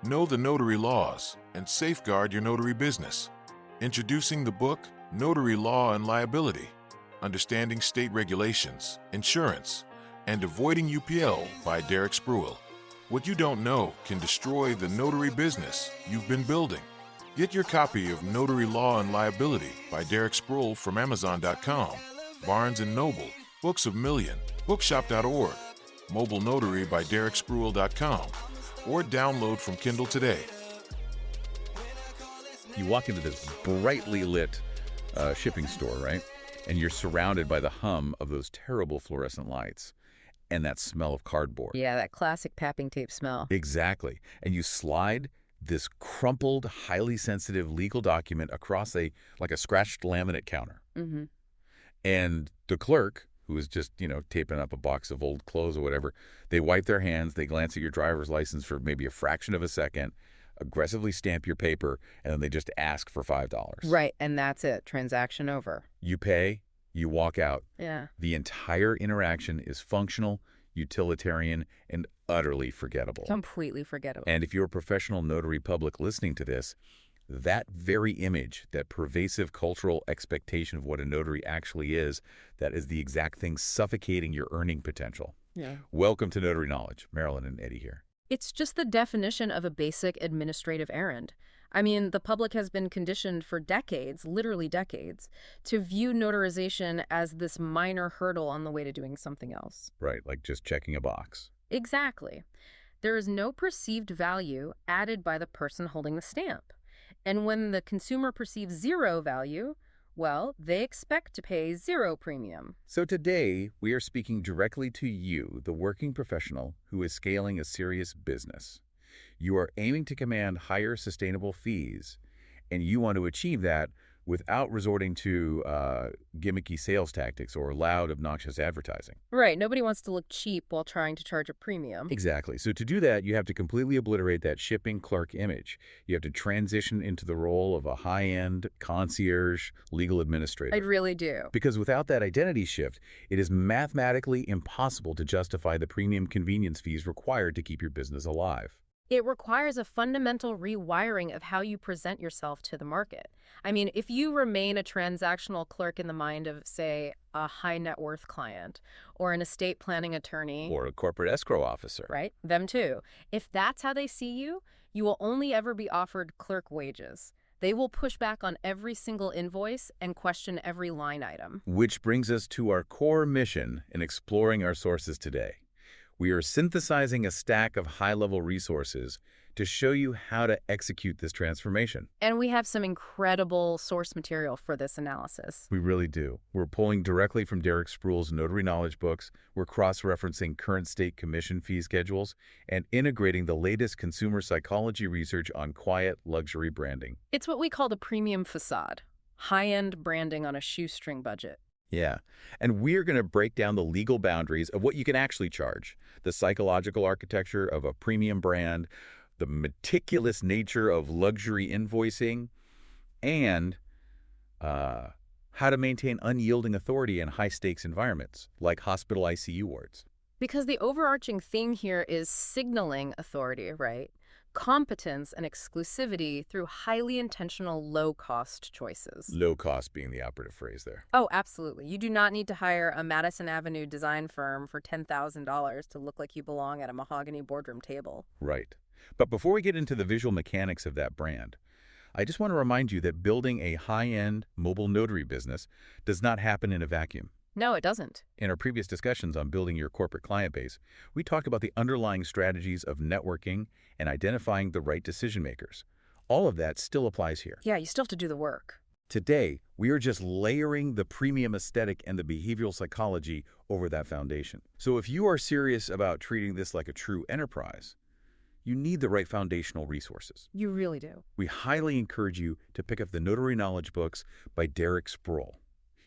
Know the notary laws and safeguard your notary business. Introducing the book, Notary Law and Liability, Understanding State Regulations, Insurance, and Avoiding UPL by Derek Spruill. What you don't know can destroy the notary business you've been building. Get your copy of Notary Law and Liability by Derek Spruill from Amazon.com, Barnes & Noble, Books of Million, Bookshop.org, Mobile Notary by DerekSpruill.com, or download from Kindle today. You walk into this brightly lit shipping store, right? And you're surrounded by the hum of those terrible fluorescent lights and that smell of cardboard. Yeah, that classic packing tape smell. Exactly. And you slide this crumpled, highly sensitive legal document across a scratched laminate counter. Mm-hmm. And the clerk, who is just, taping up a box of old clothes or whatever, they wipe their hands, they glance at your driver's license for maybe a fraction of a second, aggressively stamp your paper, and then they just ask for $5. Right, and that's it. Transaction over. You pay, you walk out. Yeah. The entire interaction is functional, utilitarian, and utterly forgettable. Completely forgettable. And if you're a professional notary public listening to this, that very image, that pervasive cultural expectation of what a notary actually is, that is the exact thing suffocating your earning potential. Yeah. Welcome to Notary Knowledge. Marilyn and Eddie here. It's just the definition of a basic administrative errand. I mean, the public has been conditioned for decades, literally decades, to view notarization as this minor hurdle on the way to doing something else. Right, like just checking a box. Exactly. There is no perceived value added by the person holding the stamp. And when the consumer perceives zero value, well, they expect to pay zero premium. So today, we are speaking directly to you, the working professional who is scaling a serious business. You are aiming to command higher sustainable fees, and you want to achieve that without resorting to gimmicky sales tactics or loud, obnoxious advertising. Right. Nobody wants to look cheap while trying to charge a premium. Exactly. So to do that, you have to completely obliterate that shipping clerk image. You have to transition into the role of a high-end concierge legal administrator. I really do. Because without that identity shift, it is mathematically impossible to justify the premium convenience fees required to keep your business alive. It requires a fundamental rewiring of how you present yourself to the market. I mean, if you remain a transactional clerk in the mind of, say, a high net worth client or an estate planning attorney. Or a corporate escrow officer. Right, them too. If that's how they see you, you will only ever be offered clerk wages. They will push back on every single invoice and question every line item. Which brings us to our core mission in exploring our sources today. We are synthesizing a stack of high-level resources to show you how to execute this transformation. And we have some incredible source material for this analysis. We really do. We're pulling directly from Derek Spruill's Notary Knowledge books. We're cross-referencing current state commission fee schedules and integrating the latest consumer psychology research on quiet luxury branding. It's what we call the premium facade, high-end branding on a shoestring budget. Yeah, and we're going to break down the legal boundaries of what you can actually charge, the psychological architecture of a premium brand, the meticulous nature of luxury invoicing, and how to maintain unyielding authority in high-stakes environments, like hospital ICU wards. Because the overarching theme here is signaling authority, right? Competence and exclusivity through highly intentional low-cost choices. Low cost being the operative phrase there. Oh, absolutely. You do not need to hire a Madison Avenue design firm for $10,000 to look like you belong at a mahogany boardroom table. Right. But before we get into the visual mechanics of that brand, I just want to remind you that building a high-end mobile notary business does not happen in a vacuum. No, it doesn't. In our previous discussions on building your corporate client base, we talked about the underlying strategies of networking and identifying the right decision makers. All of that still applies here. Yeah, you still have to do the work. Today, we are just layering the premium aesthetic and the behavioral psychology over that foundation. So if you are serious about treating this like a true enterprise, you need the right foundational resources. You really do. We highly encourage you to pick up the Notary Knowledge books by Derek Spruill.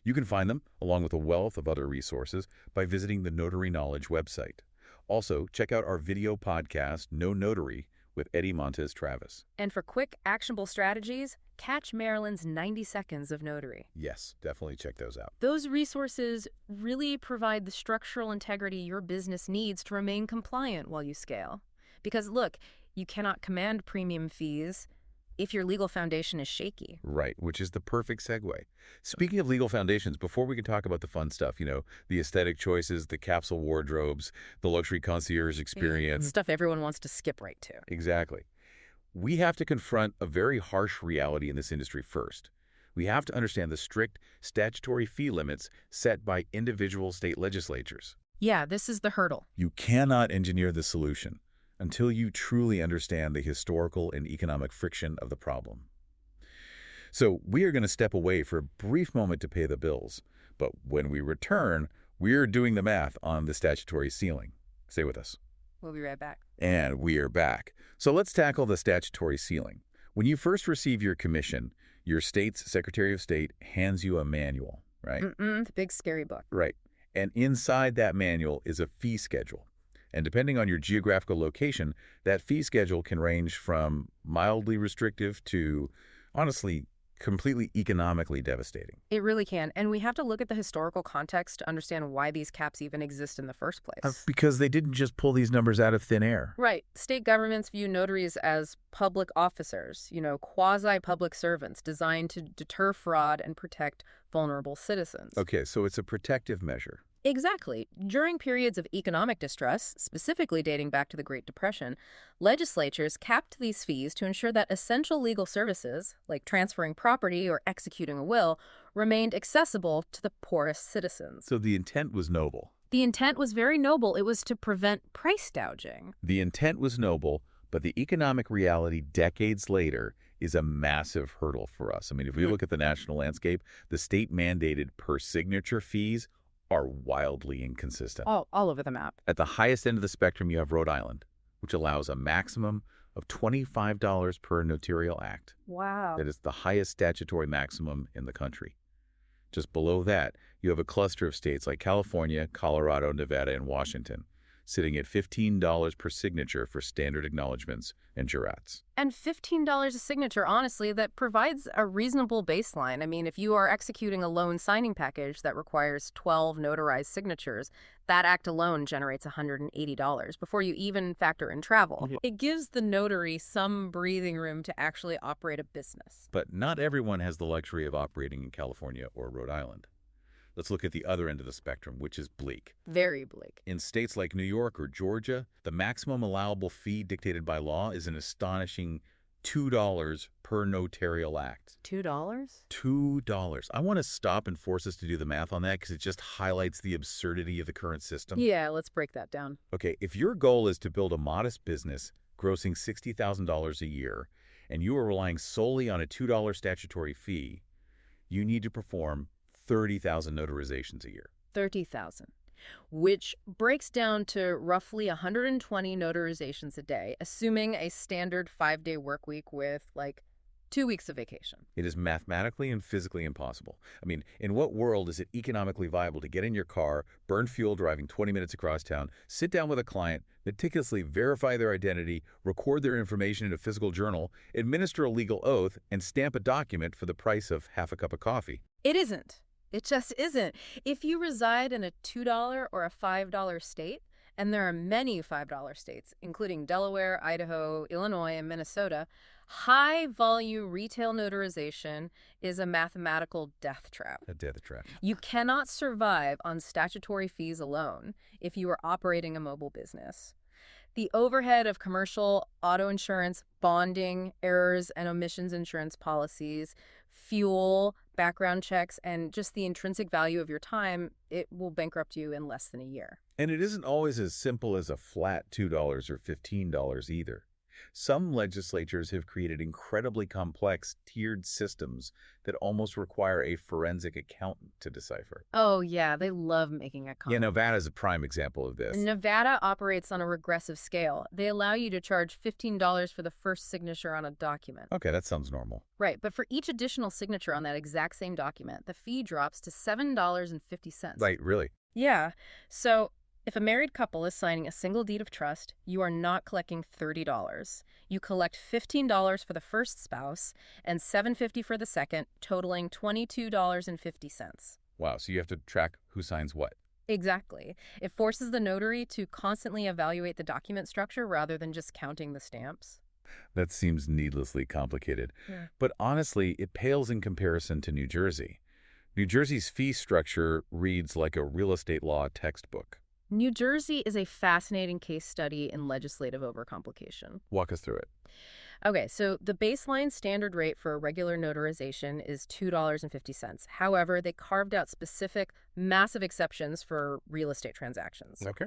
You can find them, along with a wealth of other resources, by visiting the Notary Knowledge website. Also, check out our video podcast, No Notary, with Eddie Montes Travis. And for quick, actionable strategies, catch Marylyn's 90 Seconds of Notary. Yes, definitely check those out. Those resources really provide the structural integrity your business needs to remain compliant while you scale. Because look, You cannot command premium fees if your legal foundation is shaky. Right, which is the perfect segue. Speaking of legal foundations, before we can talk about the fun stuff, the aesthetic choices, the capsule wardrobes, the luxury concierge experience. Stuff everyone wants to skip right to. Exactly. We have to confront a very harsh reality in this industry first. We have to understand the strict statutory fee limits set by individual state legislatures. Yeah, this is the hurdle. You cannot engineer the solution until you truly understand the historical and economic friction of the problem. So we are going to step away for a brief moment to pay the bills, but when we return, we're doing the math on the statutory ceiling. Stay with us. We'll be right back. And we are back. So let's tackle the statutory ceiling. When you first receive your commission, your state's Secretary of State hands you a manual, right? The big scary book. Right. And inside that manual is a fee schedule. And depending on your geographical location, that fee schedule can range from mildly restrictive to, honestly, completely economically devastating. It really can. And we have to look at the historical context to understand why these caps even exist in the first place. Because they didn't just pull these numbers out of thin air. Right. State governments view notaries as public officers, quasi-public servants designed to deter fraud and protect vulnerable citizens. Okay, so it's a protective measure. Exactly. During periods of economic distress, specifically dating back to the Great Depression, legislatures capped these fees to ensure that essential legal services, like transferring property or executing a will, remained accessible to the poorest citizens. So the intent was noble. The intent was very noble. It was to prevent price gouging. The intent was noble, but the economic reality decades later is a massive hurdle for us. I mean, if we look at the national landscape, the state-mandated per-signature fees are wildly inconsistent. All over the map. At the highest end of the spectrum, you have Rhode Island, which allows a maximum of $25 per notarial act. Wow. That is the highest statutory maximum in the country. Just below that, you have a cluster of states like California, Colorado, Nevada, and Washington, sitting at $15 per signature for standard acknowledgments and jurats. And $15 a signature, honestly, that provides a reasonable baseline. I mean, if you are executing a loan signing package that requires 12 notarized signatures, that act alone generates $180 before you even factor in travel. It gives the notary some breathing room to actually operate a business. But not everyone has the luxury of operating in California or Rhode Island. Let's look at the other end of the spectrum, which is bleak. Very bleak. In states like New York or Georgia, the maximum allowable fee dictated by law is an astonishing $2 per notarial act. $2? $2. I want to stop and force us to do the math on that because it just highlights the absurdity of the current system. Yeah, let's break that down. Okay, if your goal is to build a modest business grossing $60,000 a year, and you are relying solely on a $2 statutory fee, you need to perform 30,000 notarizations a year. 30,000, which breaks down to roughly 120 notarizations a day, assuming a standard 5-day work week with, 2 weeks of vacation. It is mathematically and physically impossible. I mean, in what world is it economically viable to get in your car, burn fuel driving 20 minutes across town, sit down with a client, meticulously verify their identity, record their information in a physical journal, administer a legal oath, and stamp a document for the price of half a cup of coffee? It isn't. It just isn't. If you reside in a $2 or a $5 state, and there are many $5 states, including Delaware, Idaho, Illinois, and Minnesota, high-volume retail notarization is a mathematical death trap. A death trap. You cannot survive on statutory fees alone if you are operating a mobile business. The overhead of commercial auto insurance, bonding, errors and omissions insurance policies, fuel, background checks, and just the intrinsic value of your time, it will bankrupt you in less than a year. And it isn't always as simple as a flat $2 or $15 either. Some legislatures have created incredibly complex tiered systems that almost require a forensic accountant to decipher. Oh, yeah, they love making it complex. Yeah, Nevada is a prime example of this. Nevada operates on a regressive scale. They allow you to charge $15 for the first signature on a document. Okay, that sounds normal. Right, but for each additional signature on that exact same document, the fee drops to $7.50. Right, really? Yeah, so if a married couple is signing a single deed of trust, you are not collecting $30. You collect $15 for the first spouse and $7.50 for the second, totaling $22.50. Wow, so you have to track who signs what. Exactly. It forces the notary to constantly evaluate the document structure rather than just counting the stamps. That seems needlessly complicated. Yeah. But honestly, it pales in comparison to New Jersey. New Jersey's fee structure reads like a real estate law textbook. New Jersey is a fascinating case study in legislative overcomplication. Walk us through it. Okay, so the baseline standard rate for a regular notarization is $2.50. However, they carved out specific, massive exceptions for real estate transactions. Okay.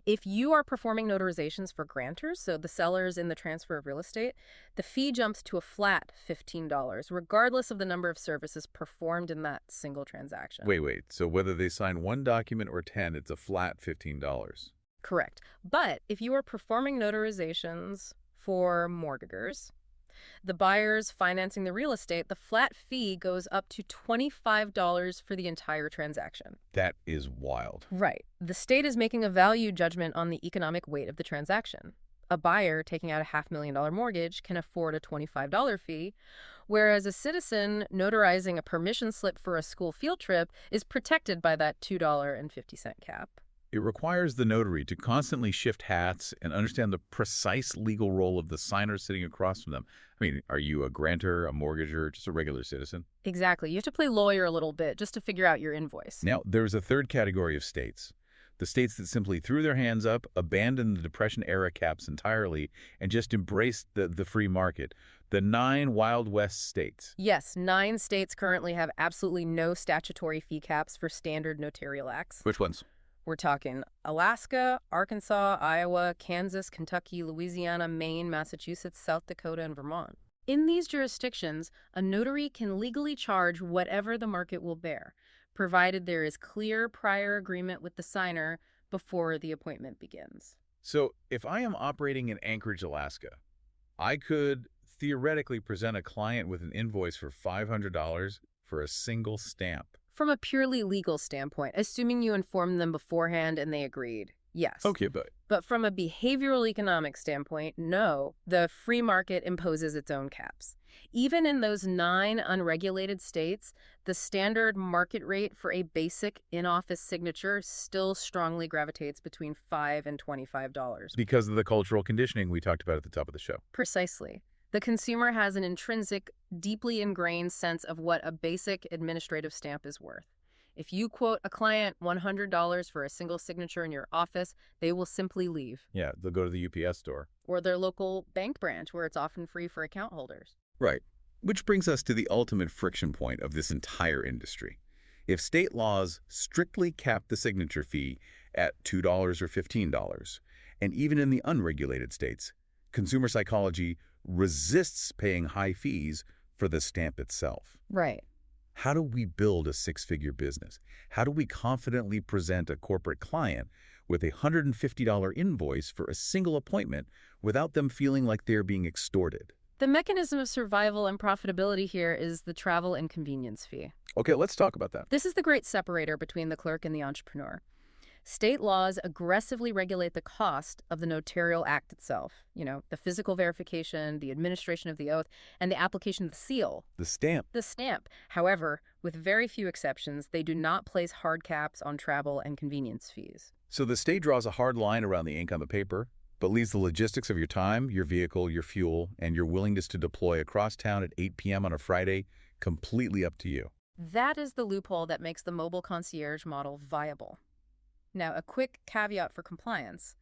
If you are performing notarizations for grantors, so the sellers in the transfer of real estate, the fee jumps to a flat $15, regardless of the number of services performed in that single transaction. Wait. So whether they sign one document or 10, it's a flat $15. Correct. But if you are performing notarizations for mortgagors, the buyers financing the real estate, the flat fee goes up to $25 for the entire transaction. That is wild. Right. The state is making a value judgment on the economic weight of the transaction. A buyer taking out a $500,000 mortgage can afford a $25 fee, whereas a citizen notarizing a permission slip for a school field trip is protected by that $2.50 cap. It requires the notary to constantly shift hats and understand the precise legal role of the signer sitting across from them. I mean, are you a grantor, a mortgager, just a regular citizen? Exactly. You have to play lawyer a little bit just to figure out your invoice. Now, there's a third category of states. The states that simply threw their hands up, abandoned the Depression-era caps entirely, and just embraced the free market. The 9 Wild West states. Yes, 9 states currently have absolutely no statutory fee caps for standard notarial acts. Which ones? We're talking Alaska, Arkansas, Iowa, Kansas, Kentucky, Louisiana, Maine, Massachusetts, South Dakota, and Vermont. In these jurisdictions, a notary can legally charge whatever the market will bear, provided there is clear prior agreement with the signer before the appointment begins. So if I am operating in Anchorage, Alaska, I could theoretically present a client with an invoice for $500 for a single stamp. From a purely legal standpoint, assuming you informed them beforehand and they agreed, yes. Okay, But from a behavioral economic standpoint, no. The free market imposes its own caps. Even in those 9 unregulated states, the standard market rate for a basic in-office signature still strongly gravitates between $5 and $25. because of the cultural conditioning we talked about at the top of the show. Precisely. The consumer has an intrinsic, deeply ingrained sense of what a basic administrative stamp is worth. If you quote a client $100 for a single signature in your office, they will simply leave. Yeah, they'll go to the UPS store. Or their local bank branch, where it's often free for account holders. Right. Which brings us to the ultimate friction point of this entire industry. If state laws strictly cap the signature fee at $2 or $15, and even in the unregulated states, consumer psychology resists paying high fees for the stamp itself. Right. How do we build a 6-figure business? How do we confidently present a corporate client with a $150 invoice for a single appointment without them feeling like they're being extorted? The mechanism of survival and profitability here is the travel and convenience fee. Okay, let's talk about that. This is the great separator between the clerk and the entrepreneur. State laws aggressively regulate the cost of the notarial act itself. The physical verification, the administration of the oath, and the application of the seal. The stamp. The stamp. However, with very few exceptions, they do not place hard caps on travel and convenience fees. So the state draws a hard line around the ink on the paper, but leaves the logistics of your time, your vehicle, your fuel, and your willingness to deploy across town at 8 p.m. on a Friday completely up to you. That is the loophole that makes the mobile concierge model viable. Now, a quick caveat for compliance.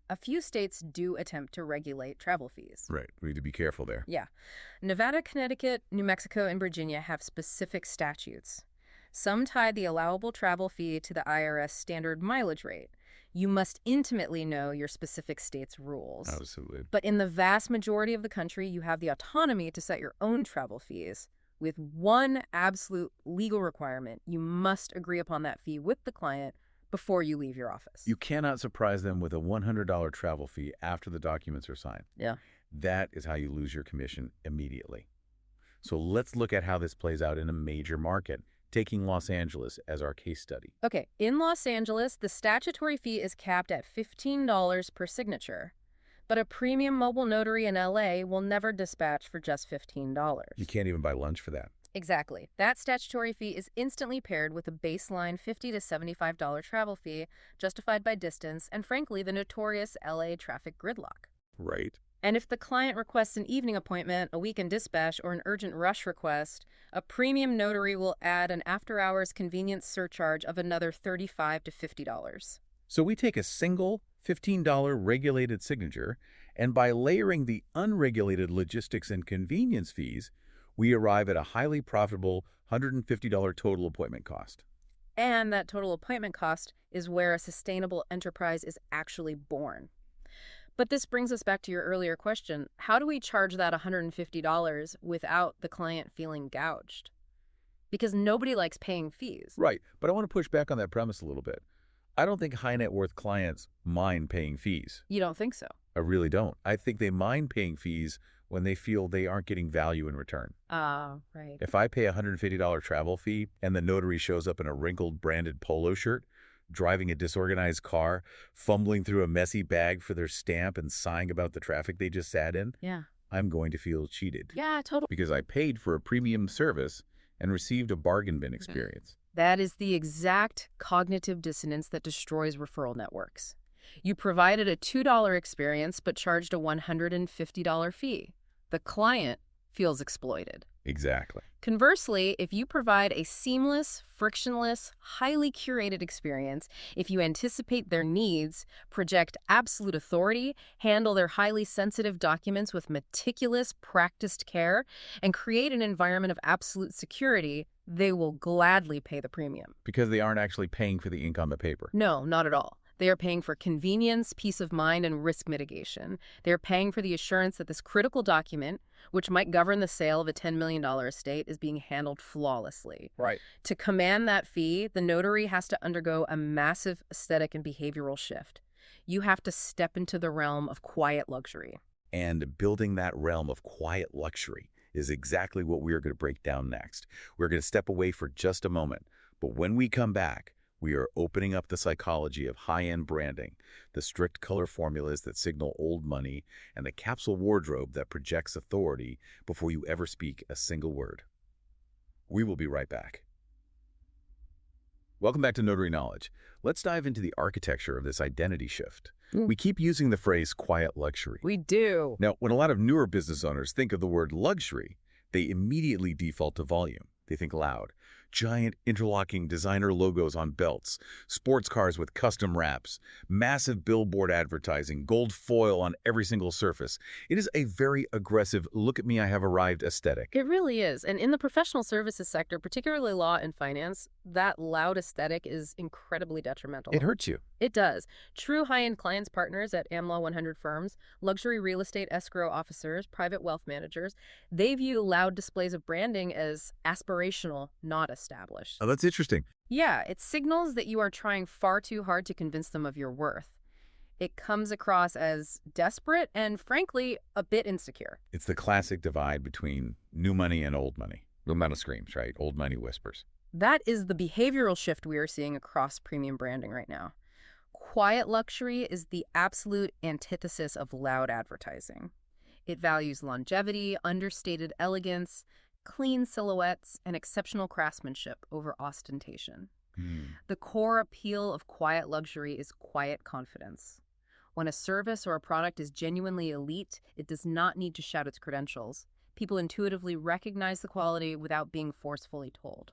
A few states do attempt to regulate travel fees. Right. We need to be careful there. Yeah. Nevada, Connecticut, New Mexico, and Virginia have specific statutes. Some tie the allowable travel fee to the IRS standard mileage rate. You must intimately know your specific state's rules. Absolutely. But in the vast majority of the country, you have the autonomy to set your own travel fees. With one absolute legal requirement, you must agree upon that fee with the client before you leave your office. You cannot surprise them with a $100 travel fee after the documents are signed. Yeah. That is how you lose your commission immediately. So let's look at how this plays out in a major market, taking Los Angeles as our case study. Okay, in Los Angeles, the statutory fee is capped at $15 per signature. But a premium mobile notary in LA will never dispatch for just $15. You can't even buy lunch for that. Exactly. That statutory fee is instantly paired with a baseline $50 to $75 travel fee, justified by distance and, frankly, the notorious LA traffic gridlock. Right. And if the client requests an evening appointment, a weekend dispatch, or an urgent rush request, a premium notary will add an after-hours convenience surcharge of another $35 to $50. So we take a single $15 regulated signature, and by layering the unregulated logistics and convenience fees, we arrive at a highly profitable $150 total appointment cost. And that total appointment cost is where a sustainable enterprise is actually born. But this brings us back to your earlier question. How do we charge that $150 without the client feeling gouged? Because nobody likes paying fees. Right, but I want to push back on that premise a little bit. I don't think high net worth clients mind paying fees. You don't think so? I really don't. I think they mind paying fees when they feel they aren't getting value in return. Right. If I pay a $150 travel fee and the notary shows up in a wrinkled branded polo shirt, driving a disorganized car, fumbling through a messy bag for their stamp and sighing about the traffic they just sat in, Yeah. I'm going to feel cheated. Yeah, totally. Because I paid for a premium service and received a bargain bin experience. That is the exact cognitive dissonance that destroys referral networks. You provided a $2 experience but charged a $150 fee. The client feels exploited. Exactly. Conversely, if you provide a seamless, frictionless, highly curated experience, if you anticipate their needs, project absolute authority, handle their highly sensitive documents with meticulous, practiced care, and create an environment of absolute security, they will gladly pay the premium. Because they aren't actually paying for the ink on the paper. No, not at all. They are paying for convenience, peace of mind, and risk mitigation. They are paying for the assurance that this critical document, which might govern the sale of a $10 million estate, is being handled flawlessly. Right. To command that fee, the notary has to undergo a massive aesthetic and behavioral shift. You have to step into the realm of quiet luxury. And building that realm of quiet luxury is exactly what we're going to break down next. We're going to step away for just a moment, but when we come back, we are opening up the psychology of high-end branding, the strict color formulas that signal old money, and the capsule wardrobe that projects authority before you ever speak a single word. We will be right back. Welcome back to Notary Knowledge. Let's dive into the architecture of this identity shift. We keep using the phrase quiet luxury. We do. Now, when a lot of newer business owners think of the word luxury, they immediately default to volume. They think loud. Giant interlocking designer logos on belts, sports cars with custom wraps, massive billboard advertising, gold foil on every single surface. It is a very aggressive, look at me, I have arrived aesthetic. It really is. And in the professional services sector, particularly law and finance, that loud aesthetic is incredibly detrimental. It hurts you. It does. True high-end clients partners at AmLaw 100 firms, luxury real estate escrow officers, private wealth managers, they view loud displays of branding as aspirational, not established. Oh, that's interesting. Yeah, it signals that you are trying far too hard to convince them of your worth. It comes across as desperate and, frankly, a bit insecure. It's the classic divide between new money and old money. New money screams, right? Old money whispers. That is the behavioral shift we are seeing across premium branding right now. Quiet luxury is the absolute antithesis of loud advertising. It values longevity, understated elegance, clean silhouettes, and exceptional craftsmanship over ostentation. The core appeal of quiet luxury is quiet confidence. When a service or a product is genuinely elite, it does not need to shout its credentials. People intuitively recognize the quality without being forcefully told.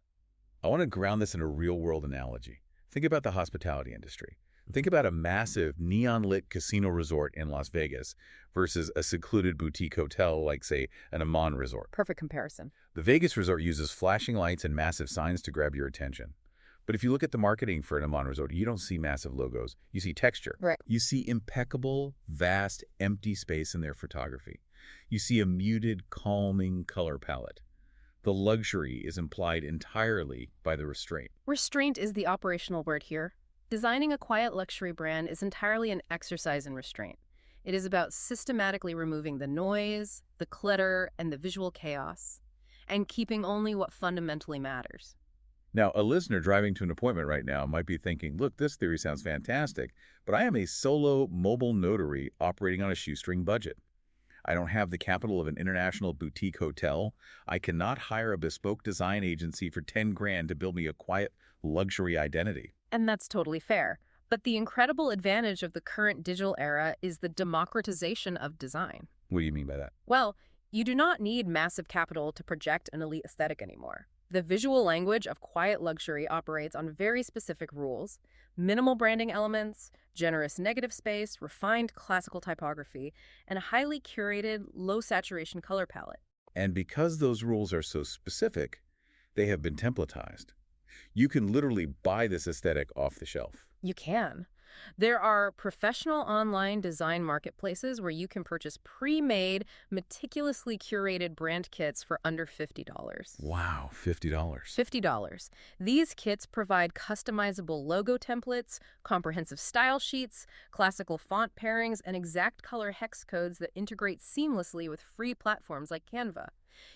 I want to ground this in a real-world analogy. Think about the hospitality industry. Think about a massive neon-lit casino resort in Las Vegas versus a secluded boutique hotel like, say, an Amman resort. Perfect comparison. The Vegas resort uses flashing lights and massive signs to grab your attention. But if you look at the marketing for an Amman resort, you don't see massive logos. You see texture. Right. You see impeccable, vast, empty space in their photography. You see a muted, calming color palette. The luxury is implied entirely by the restraint. Restraint is the operational word here. Designing a quiet luxury brand is entirely an exercise in restraint. It is about systematically removing the noise, the clutter, and the visual chaos, and keeping only what fundamentally matters. Now, a listener driving to an appointment right now might be thinking, look, this theory sounds fantastic, but I am a solo mobile notary operating on a shoestring budget. I don't have the capital of an international boutique hotel. I cannot hire a bespoke design agency for 10 grand to build me a quiet luxury identity. And that's totally fair. But the incredible advantage of the current digital era is the democratization of design. What do you mean by that? Well, you do not need massive capital to project an elite aesthetic anymore. The visual language of quiet luxury operates on very specific rules: minimal branding elements, generous negative space, refined classical typography, and a highly curated, low-saturation color palette. And because those rules are so specific, they have been templatized. You can literally buy this aesthetic off the shelf. You can. There are professional online design marketplaces where you can purchase pre-made, meticulously curated brand kits for under $50. Wow, $50. $50. These kits provide customizable logo templates, comprehensive style sheets, classical font pairings, and exact color hex codes that integrate seamlessly with free platforms like Canva.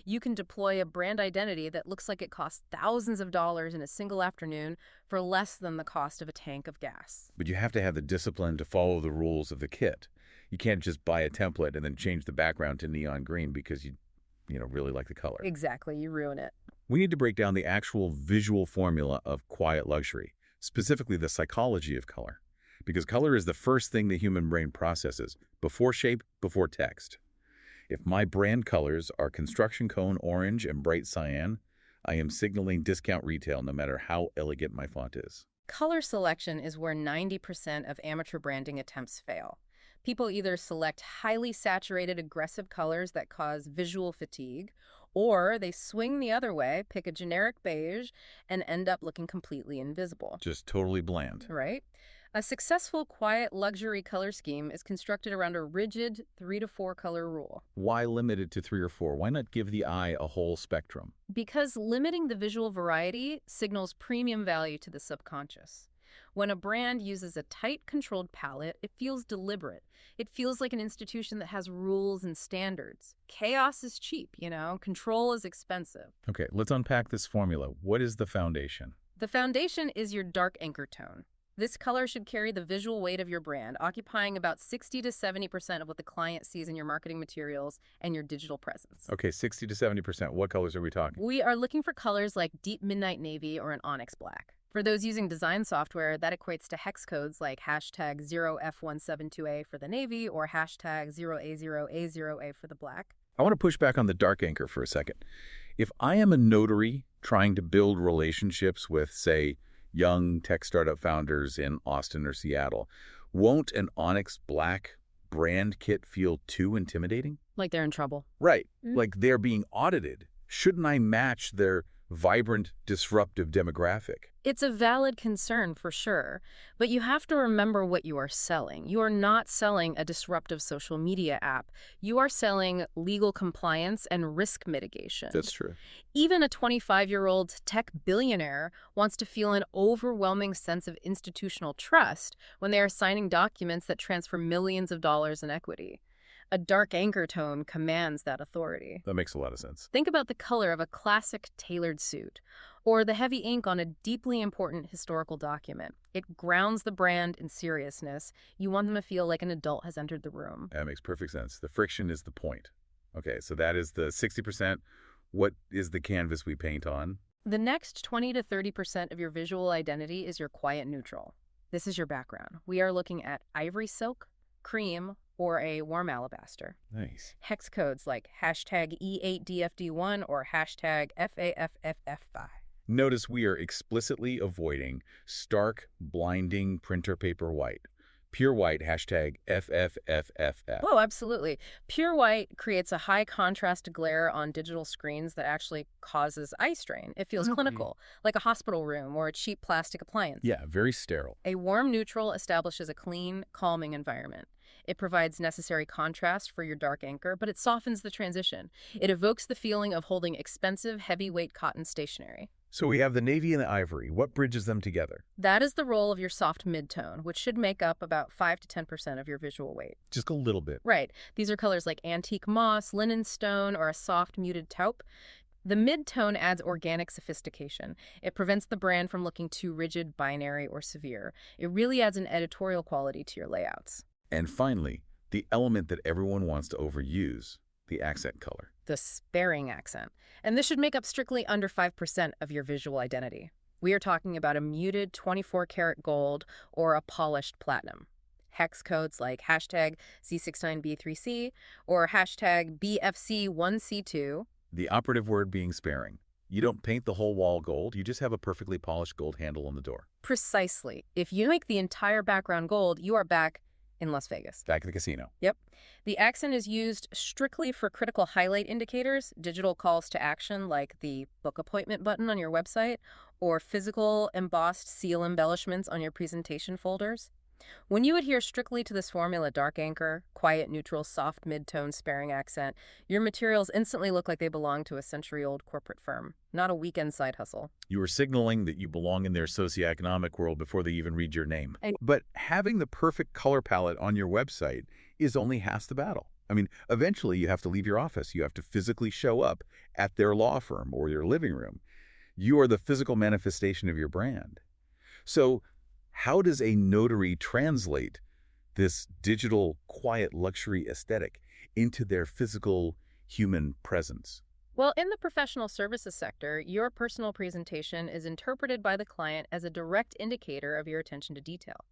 You can deploy a brand identity that looks like it costs thousands of dollars in a single afternoon for less than the cost of a tank of gas. But you have to have the discipline to follow the rules of the kit. You can't just buy a template and then change the background to neon green because you really like the color. Exactly, you ruin it. We need to break down the actual visual formula of quiet luxury, specifically the psychology of color. Because color is the first thing the human brain processes, before shape, before text. If my brand colors are construction cone orange and bright cyan, I am signaling discount retail no matter how elegant my font is. Color selection is where 90% of amateur branding attempts fail. People either select highly saturated, aggressive colors that cause visual fatigue, or they swing the other way, pick a generic beige, and end up looking completely invisible. Just totally bland. Right? A successful, quiet, luxury color scheme is constructed around a rigid 3 to 4 color rule. Why limited to 3 or 4? Why not give the eye a whole spectrum? Because limiting the visual variety signals premium value to the subconscious. When a brand uses a tight, controlled palette, it feels deliberate. It feels like an institution that has rules and standards. Chaos is cheap, Control is expensive. Okay, let's unpack this formula. What is the foundation? The foundation is your dark anchor tone. This color should carry the visual weight of your brand, occupying about 60 to 70% of what the client sees in your marketing materials and your digital presence. Okay, 60 to 70%. What colors are we talking? We are looking for colors like deep midnight navy or an onyx black. For those using design software, that equates to hex codes like hashtag 0F172A for the navy or hashtag 0A0A0A for the black. I want to push back on the dark anchor for a second. If I am a notary trying to build relationships with, say, young tech startup founders in Austin or Seattle, won't an onyx black brand kit feel too intimidating? Like they're in trouble. Right. Like they're being audited. Shouldn't I match their vibrant, disruptive demographic? It's a valid concern for sure, but you have to remember what you are selling. You are not selling a disruptive social media app. You are selling legal compliance and risk mitigation. That's true. Even a 25-year-old tech billionaire wants to feel an overwhelming sense of institutional trust when they are signing documents that transfer millions of dollars in equity. A dark anchor tone commands that authority. That makes a lot of sense. Think about the color of a classic tailored suit, or the heavy ink on a deeply important historical document. It grounds the brand in seriousness. You want them to feel like an adult has entered the room. That makes perfect sense. The friction is the point. Okay, so that is the 60%. What is the canvas we paint on? The next 20 to 30% of your visual identity is your quiet neutral. This is your background. We are looking at ivory silk, cream, or a warm alabaster. Nice. Hex codes like hashtag E8DFD1 or hashtag FAFFF5. Notice we are explicitly avoiding stark, blinding printer paper white. Pure white, hashtag FFFFF. Oh, absolutely. Pure white creates a high contrast glare on digital screens that actually causes eye strain. It feels clinical, like a hospital room or a cheap plastic appliance. Yeah, very sterile. A warm neutral establishes a clean, calming environment. It provides necessary contrast for your dark anchor, but it softens the transition. It evokes the feeling of holding expensive, heavyweight cotton stationery. So we have the navy and the ivory. What bridges them together? That is the role of your soft midtone, which should make up about 5 to 10% of your visual weight. Just a little bit. Right. These are colors like antique moss, linen stone, or a soft muted taupe. The mid-tone adds organic sophistication. It prevents the brand from looking too rigid, binary, or severe. It really adds an editorial quality to your layouts. And finally, The element that everyone wants to overuse, the accent color. The sparing accent. And this should make up strictly under 5% of your visual identity. We are talking about a muted 24-karat gold or a polished platinum. Hex codes like hashtag C69B3C or hashtag BFC1C2. The operative word being sparing. You don't paint the whole wall gold, you just have a perfectly polished gold handle on the door. Precisely. If you make the entire background gold, you are back in Las Vegas. Back at the casino. Yep. The accent is used strictly for critical highlight indicators, digital calls to action like the book appointment button on your website, or physical embossed seal embellishments on your presentation folders. When you adhere strictly to this formula, dark anchor, quiet, neutral, soft, mid-tone, sparing accent, your materials instantly look like they belong to a century-old corporate firm, not a weekend side hustle. You are signaling that you belong in their socioeconomic world before they even read your name. But having the perfect color palette on your website is only half the battle. I mean, eventually you have to leave your office. You have to physically show up at their law firm or your living room. You are the physical manifestation of your brand. So how does a notary translate this digital, quiet luxury aesthetic into their physical human presence? Well, in the professional services sector, your personal presentation is interpreted by the client as a direct indicator of your attention to detail.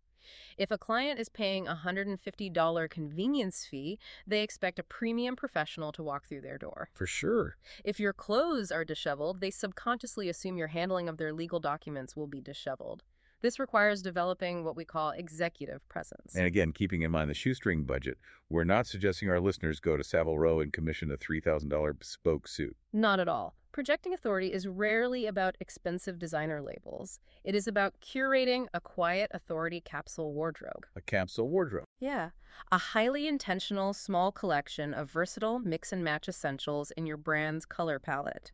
If a client is paying a $150 convenience fee, they expect a premium professional to walk through their door. For sure. If your clothes are disheveled, they subconsciously assume your handling of their legal documents will be disheveled. This requires developing what we call executive presence. And again, keeping in mind the shoestring budget, we're not suggesting our listeners go to Savile Row and commission a $3,000 bespoke suit. Not at all. Projecting authority is rarely about expensive designer labels. It is about curating a quiet authority capsule wardrobe. A capsule wardrobe. Yeah. A highly intentional, small collection of versatile mix-and-match essentials in your brand's color palette.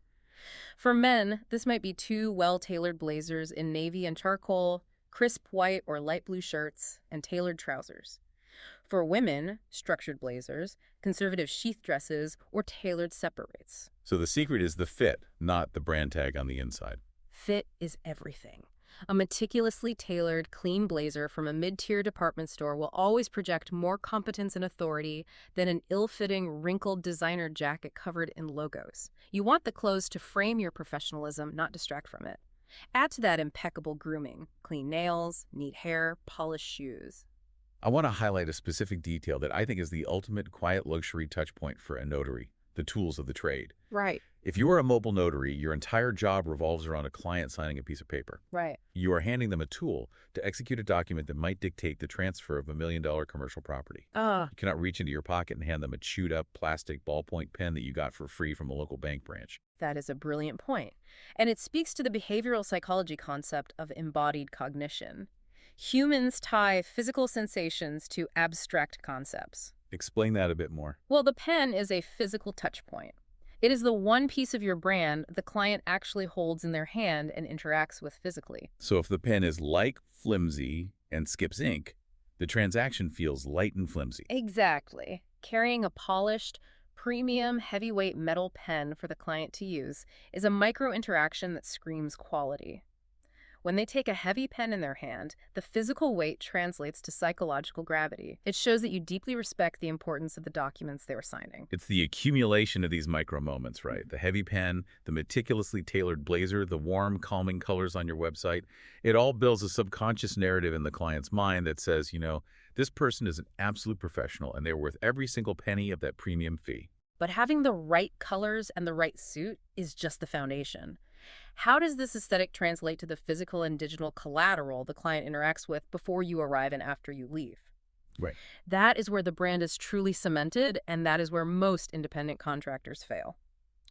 For men, this might be 2 well-tailored blazers in navy and charcoal, crisp white or light blue shirts, and tailored trousers. For women, structured blazers, conservative sheath dresses, or tailored separates. So the secret is the fit, not the brand tag on the inside. Fit is everything. A meticulously tailored, clean blazer from a mid-tier department store will always project more competence and authority than an ill-fitting, wrinkled designer jacket covered in logos. You want the clothes to frame your professionalism, not distract from it. Add to that impeccable grooming, clean nails, neat hair, polished shoes. I want to highlight a specific detail that I think is the ultimate quiet luxury touch point for a notary, the tools of the trade. Right. If you are a mobile notary, your entire job revolves around a client signing a piece of paper. Right. You are handing them a tool to execute a document that might dictate the transfer of $1 million commercial property. You cannot reach into your pocket and hand them a chewed-up plastic ballpoint pen that you got for free from a local bank branch. That is a brilliant point. And it speaks to the behavioral psychology concept of embodied cognition. Humans tie physical sensations to abstract concepts. Explain that a bit more. Well, the pen is a physical touch point. It is the one piece of your brand the client actually holds in their hand and interacts with physically. So if the pen is light, flimsy, and skips ink, the transaction feels light and flimsy. Exactly. Carrying a polished, premium, heavyweight metal pen for the client to use is a micro-interaction that screams quality. When they take a heavy pen in their hand, the physical weight translates to psychological gravity. It shows that you deeply respect the importance of the documents they were signing. It's the accumulation of these micro moments, right? The heavy pen, the meticulously tailored blazer, the warm, calming colors on your website. It all builds a subconscious narrative in the client's mind that says, you know, this person is an absolute professional and they're worth every single penny of that premium fee. But having the right colors and the right suit is just the foundation. How does this aesthetic translate to the physical and digital collateral the client interacts with before you arrive and after you leave? Right. That is where the brand is truly cemented, and that is where most independent contractors fail.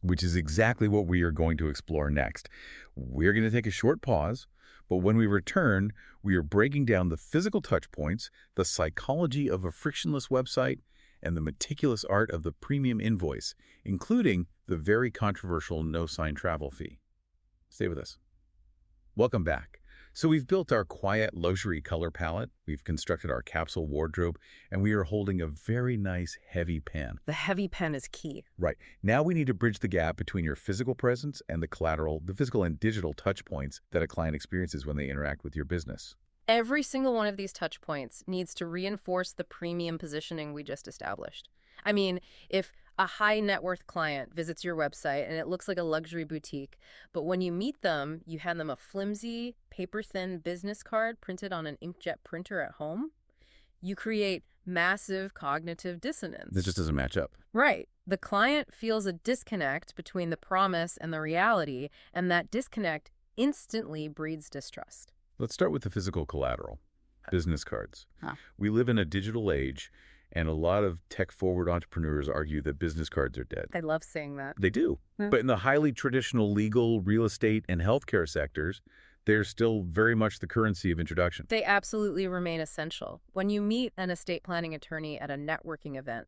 Which is exactly what we are going to explore next. We're going to take a short pause, but when we return, we are breaking down the physical touch points, the psychology of a frictionless website, and the meticulous art of the premium invoice, including the very controversial no-sign travel fee. Stay with us. Welcome back. So we've built our quiet luxury color palette, we've constructed our capsule wardrobe, and we are holding a very nice heavy pen. The heavy pen is key. Right. Now we need to bridge the gap between your physical presence and the collateral, the physical and digital touch points that a client experiences when they interact with your business. Every single one of these touch points needs to reinforce the premium positioning we just established. I mean, if a high net worth client visits your website and it looks like a luxury boutique, but when you meet them, you hand them a flimsy, paper thin business card printed on an inkjet printer at home, you create massive cognitive dissonance. It just doesn't match up. Right. The client feels a disconnect between the promise and the reality, and that disconnect instantly breeds distrust. Let's start with the physical collateral, business cards. Huh. We live in a digital age, and a lot of tech-forward entrepreneurs argue that business cards are dead. I love saying that. They do. Yeah. But in the highly traditional legal, real estate, and healthcare sectors, they're still very much the currency of introduction. They absolutely remain essential. When you meet an estate planning attorney at a networking event,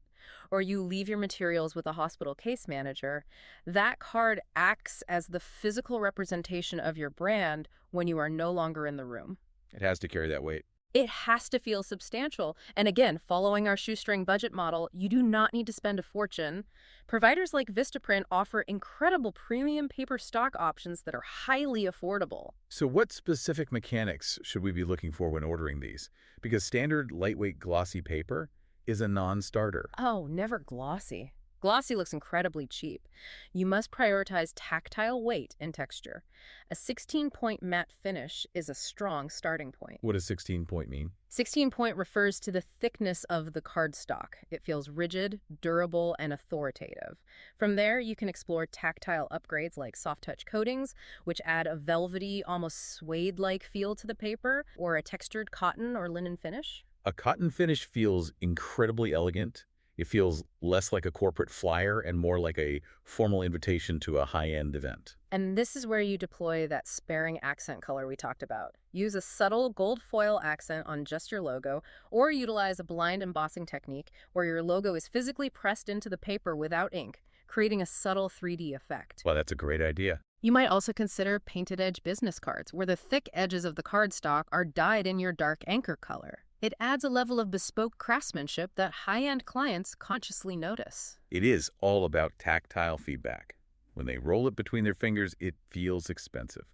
or you leave your materials with a hospital case manager, that card acts as the physical representation of your brand when you are no longer in the room. It has to carry that weight. It has to feel substantial. And again, following our shoestring budget model, you do not need to spend a fortune. Providers like Vistaprint offer incredible premium paper stock options that are highly affordable. So what specific mechanics should we be looking for when ordering these? Because standard lightweight glossy paper is a non-starter. Oh, never glossy. Glossy looks incredibly cheap. You must prioritize tactile weight and texture. A 16-point matte finish is a strong starting point. What does 16-point mean? 16-point refers to the thickness of the cardstock. It feels rigid, durable, and authoritative. From there, you can explore tactile upgrades like soft-touch coatings, which add a velvety, almost suede-like feel to the paper, or a textured cotton or linen finish. A cotton finish feels incredibly elegant. It feels less like a corporate flyer and more like a formal invitation to a high-end event. And this is where you deploy that sparing accent color we talked about. Use a subtle gold foil accent on just your logo, or utilize a blind embossing technique where your logo is physically pressed into the paper without ink, creating a subtle 3D effect. Well, that's a great idea. You might also consider painted edge business cards, where the thick edges of the cardstock are dyed in your dark anchor color. It adds a level of bespoke craftsmanship that high-end clients consciously notice. It is all about tactile feedback. When they roll it between their fingers, it feels expensive.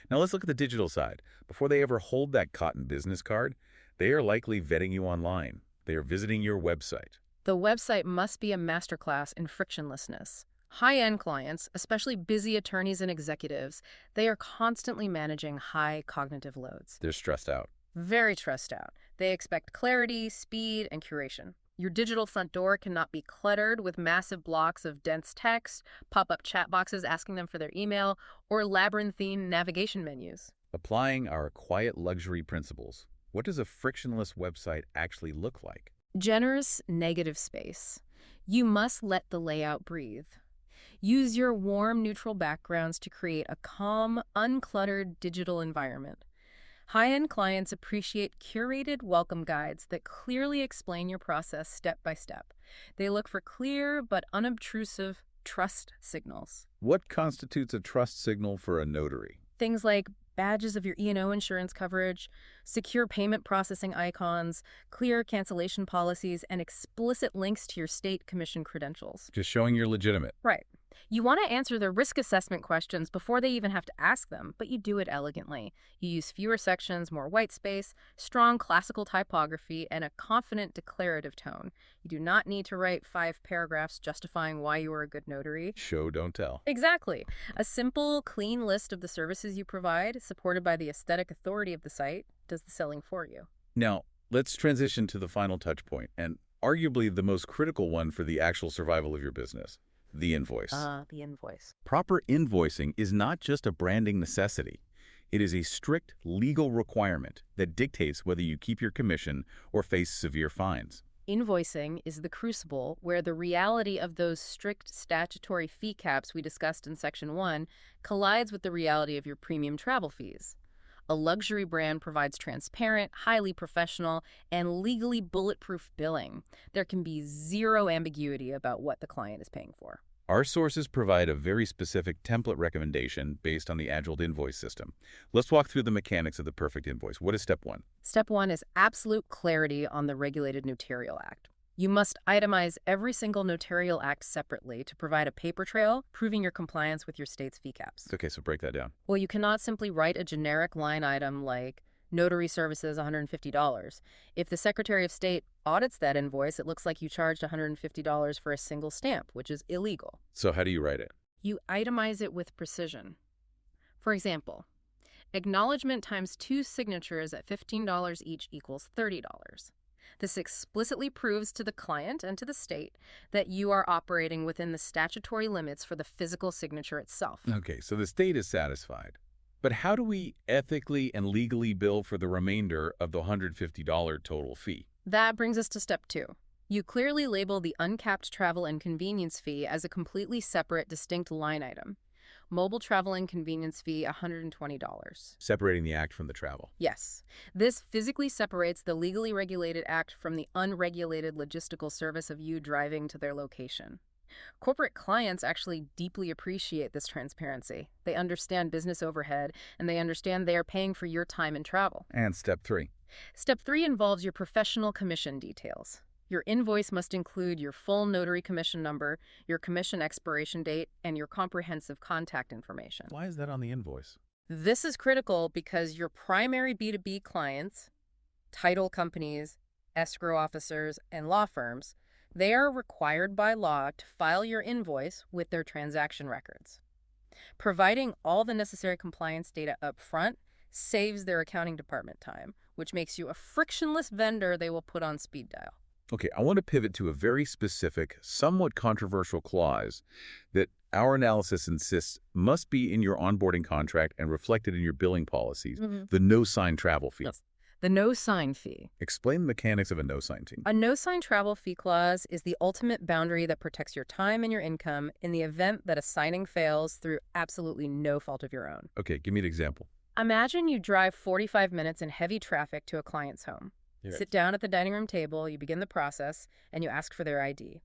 Now let's look at the digital side. Before they ever hold that cotton business card, they are likely vetting you online. They are visiting your website. The website must be a masterclass in frictionlessness. High-end clients, especially busy attorneys and executives, they are constantly managing high cognitive loads. They're stressed out. Very stressed out. They expect clarity, speed, and curation. Your digital front door cannot be cluttered with massive blocks of dense text, pop-up chat boxes asking them for their email, or labyrinthine navigation menus. Applying our quiet luxury principles, what does a frictionless website actually look like? Generous negative space. You must let the layout breathe. Use your warm, neutral backgrounds to create a calm, uncluttered digital environment. High-end clients appreciate curated welcome guides that clearly explain your process step by step. They look for clear but unobtrusive trust signals. What constitutes a trust signal for a notary? Things like badges of your E&O insurance coverage, secure payment processing icons, clear cancellation policies, and explicit links to your state commission credentials. Just showing you're legitimate. Right. You want to answer their risk assessment questions before they even have to ask them, but you do it elegantly. You use fewer sections, more white space, strong classical typography, and a confident declarative tone. You do not need to write 5 paragraphs justifying why you are a good notary. Show, don't tell. Exactly. A simple, clean list of the services you provide, supported by the aesthetic authority of the site, does the selling for you. Now, let's transition to the final touch point, and arguably the most critical one for the actual survival of your business. The invoice. The invoice. Proper invoicing is not just a branding necessity. It is a strict legal requirement that dictates whether you keep your commission or face severe fines. Invoicing is the crucible where the reality of those strict statutory fee caps we discussed in Section 1 collides with the reality of your premium travel fees. A luxury brand provides transparent, highly professional, and legally bulletproof billing. There can be zero ambiguity about what the client is paying for. Our sources provide a very specific template recommendation based on the Agile invoice system. Let's walk through the mechanics of the perfect invoice. What is step 1? Step 1 is absolute clarity on the Regulated Notarial Act. You must itemize every single notarial act separately to provide a paper trail proving your compliance with your state's fee caps. Okay, so break that down. Well, you cannot simply write a generic line item like Notary services, $150. If the Secretary of State audits that invoice, it looks like you charged $150 for a single stamp, which is illegal. So how do you write it? You itemize it with precision. For example, acknowledgement times 2 signatures at $15 each equals $30. This explicitly proves to the client and to the state that you are operating within the statutory limits for the physical signature itself. Okay, so the state is satisfied. But how do we ethically and legally bill for the remainder of the $150 total fee? That brings us to step 2. You clearly label the uncapped travel and convenience fee as a completely separate, distinct line item. Mobile travel and convenience fee, $120. Separating the act from the travel. Yes. This physically separates the legally regulated act from the unregulated logistical service of you driving to their location. Corporate clients actually deeply appreciate this transparency. They understand business overhead, and they understand they are paying for your time and travel. And step 3. Step 3 involves your professional commission details. Your invoice must include your full notary commission number, your commission expiration date, and your comprehensive contact information. Why is that on the invoice? This is critical because your primary B2B clients, title companies, escrow officers, and law firms, they are required by law to file your invoice with their transaction records. Providing all the necessary compliance data up front saves their accounting department time, which makes you a frictionless vendor they will put on speed dial. Okay, I want to pivot to a very specific, somewhat controversial clause that our analysis insists must be in your onboarding contract and reflected in your billing policies, the no-sign travel fee. Yes. The no-sign fee. Explain the mechanics of a no-sign fee. A no-sign travel fee clause is the ultimate boundary that protects your time and your income in the event that a signing fails through absolutely no fault of your own. Okay, give me an example. Imagine you drive 45 minutes in heavy traffic to a client's home. Yes. Sit down at the dining room table, you begin the process, and you ask for their ID.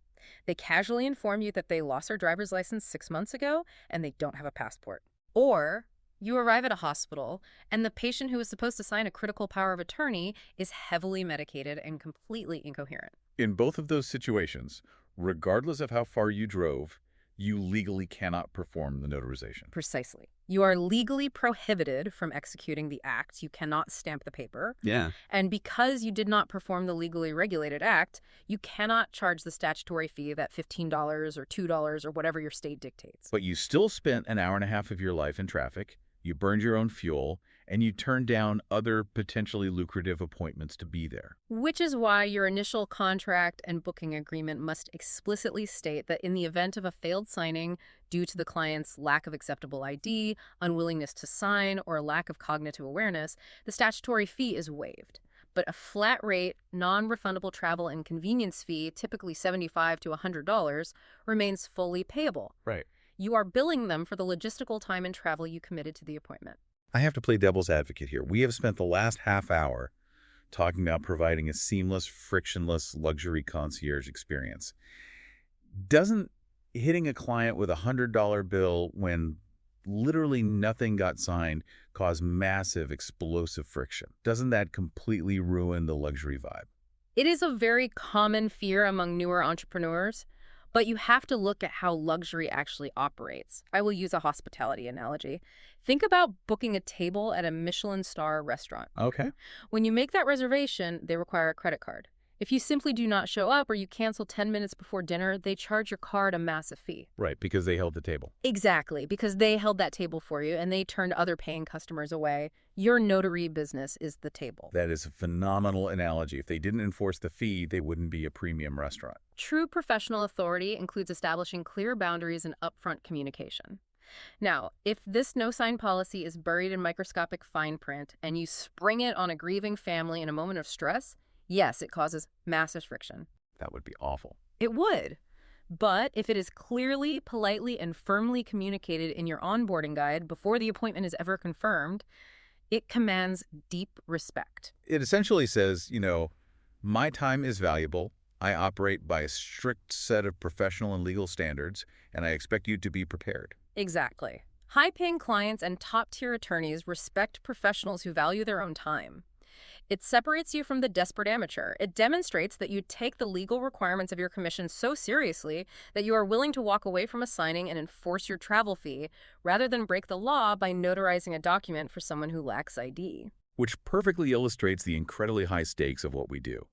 They casually inform you that they lost their driver's license 6 months ago and they don't have a passport. Or you arrive at a hospital and the patient who is supposed to sign a critical power of attorney is heavily medicated and completely incoherent. In both of those situations, regardless of how far you drove, you legally cannot perform the notarization. Precisely. You are legally prohibited from executing the act. You cannot stamp the paper. Yeah. And because you did not perform the legally regulated act, you cannot charge the statutory fee of that $15 or $2 or whatever your state dictates. But you still spent an hour and a half of your life in traffic, you burned your own fuel, and you turned down other potentially lucrative appointments to be there. Which is why your initial contract and booking agreement must explicitly state that in the event of a failed signing due to the client's lack of acceptable ID, unwillingness to sign, or lack of cognitive awareness, the statutory fee is waived. But a flat rate, non-refundable travel and convenience fee, typically $75 to $100, remains fully payable. Right. You are billing them for the logistical time and travel you committed to the appointment. I have to play devil's advocate here. We have spent the last half hour talking about providing a seamless, frictionless luxury concierge experience. Doesn't hitting a client with a $100 bill when literally nothing got signed cause massive explosive friction? Doesn't that completely ruin the luxury vibe? It is a very common fear among newer entrepreneurs, but you have to look at how luxury actually operates. I will use a hospitality analogy. Think about booking a table at a Michelin star restaurant. Okay. When you make that reservation, they require a credit card. If you simply do not show up or you cancel 10 minutes before dinner, they charge your card a massive fee. Right, because they held the table. Exactly, because they held that table for you and they turned other paying customers away. Your notary business is the table. That is a phenomenal analogy. If they didn't enforce the fee, they wouldn't be a premium restaurant. True professional authority includes establishing clear boundaries and upfront communication. Now, if this no-sign policy is buried in microscopic fine print and you spring it on a grieving family in a moment of stress, yes, it causes massive friction. That would be awful. It would. But if it is clearly, politely, and firmly communicated in your onboarding guide before the appointment is ever confirmed, it commands deep respect. It essentially says, my time is valuable. I operate by a strict set of professional and legal standards, and I expect you to be prepared. Exactly. High-paying clients and top-tier attorneys respect professionals who value their own time. It separates you from the desperate amateur. It demonstrates that you take the legal requirements of your commission so seriously that you are willing to walk away from a signing and enforce your travel fee rather than break the law by notarizing a document for someone who lacks ID. which perfectly illustrates the incredibly high stakes of what we do.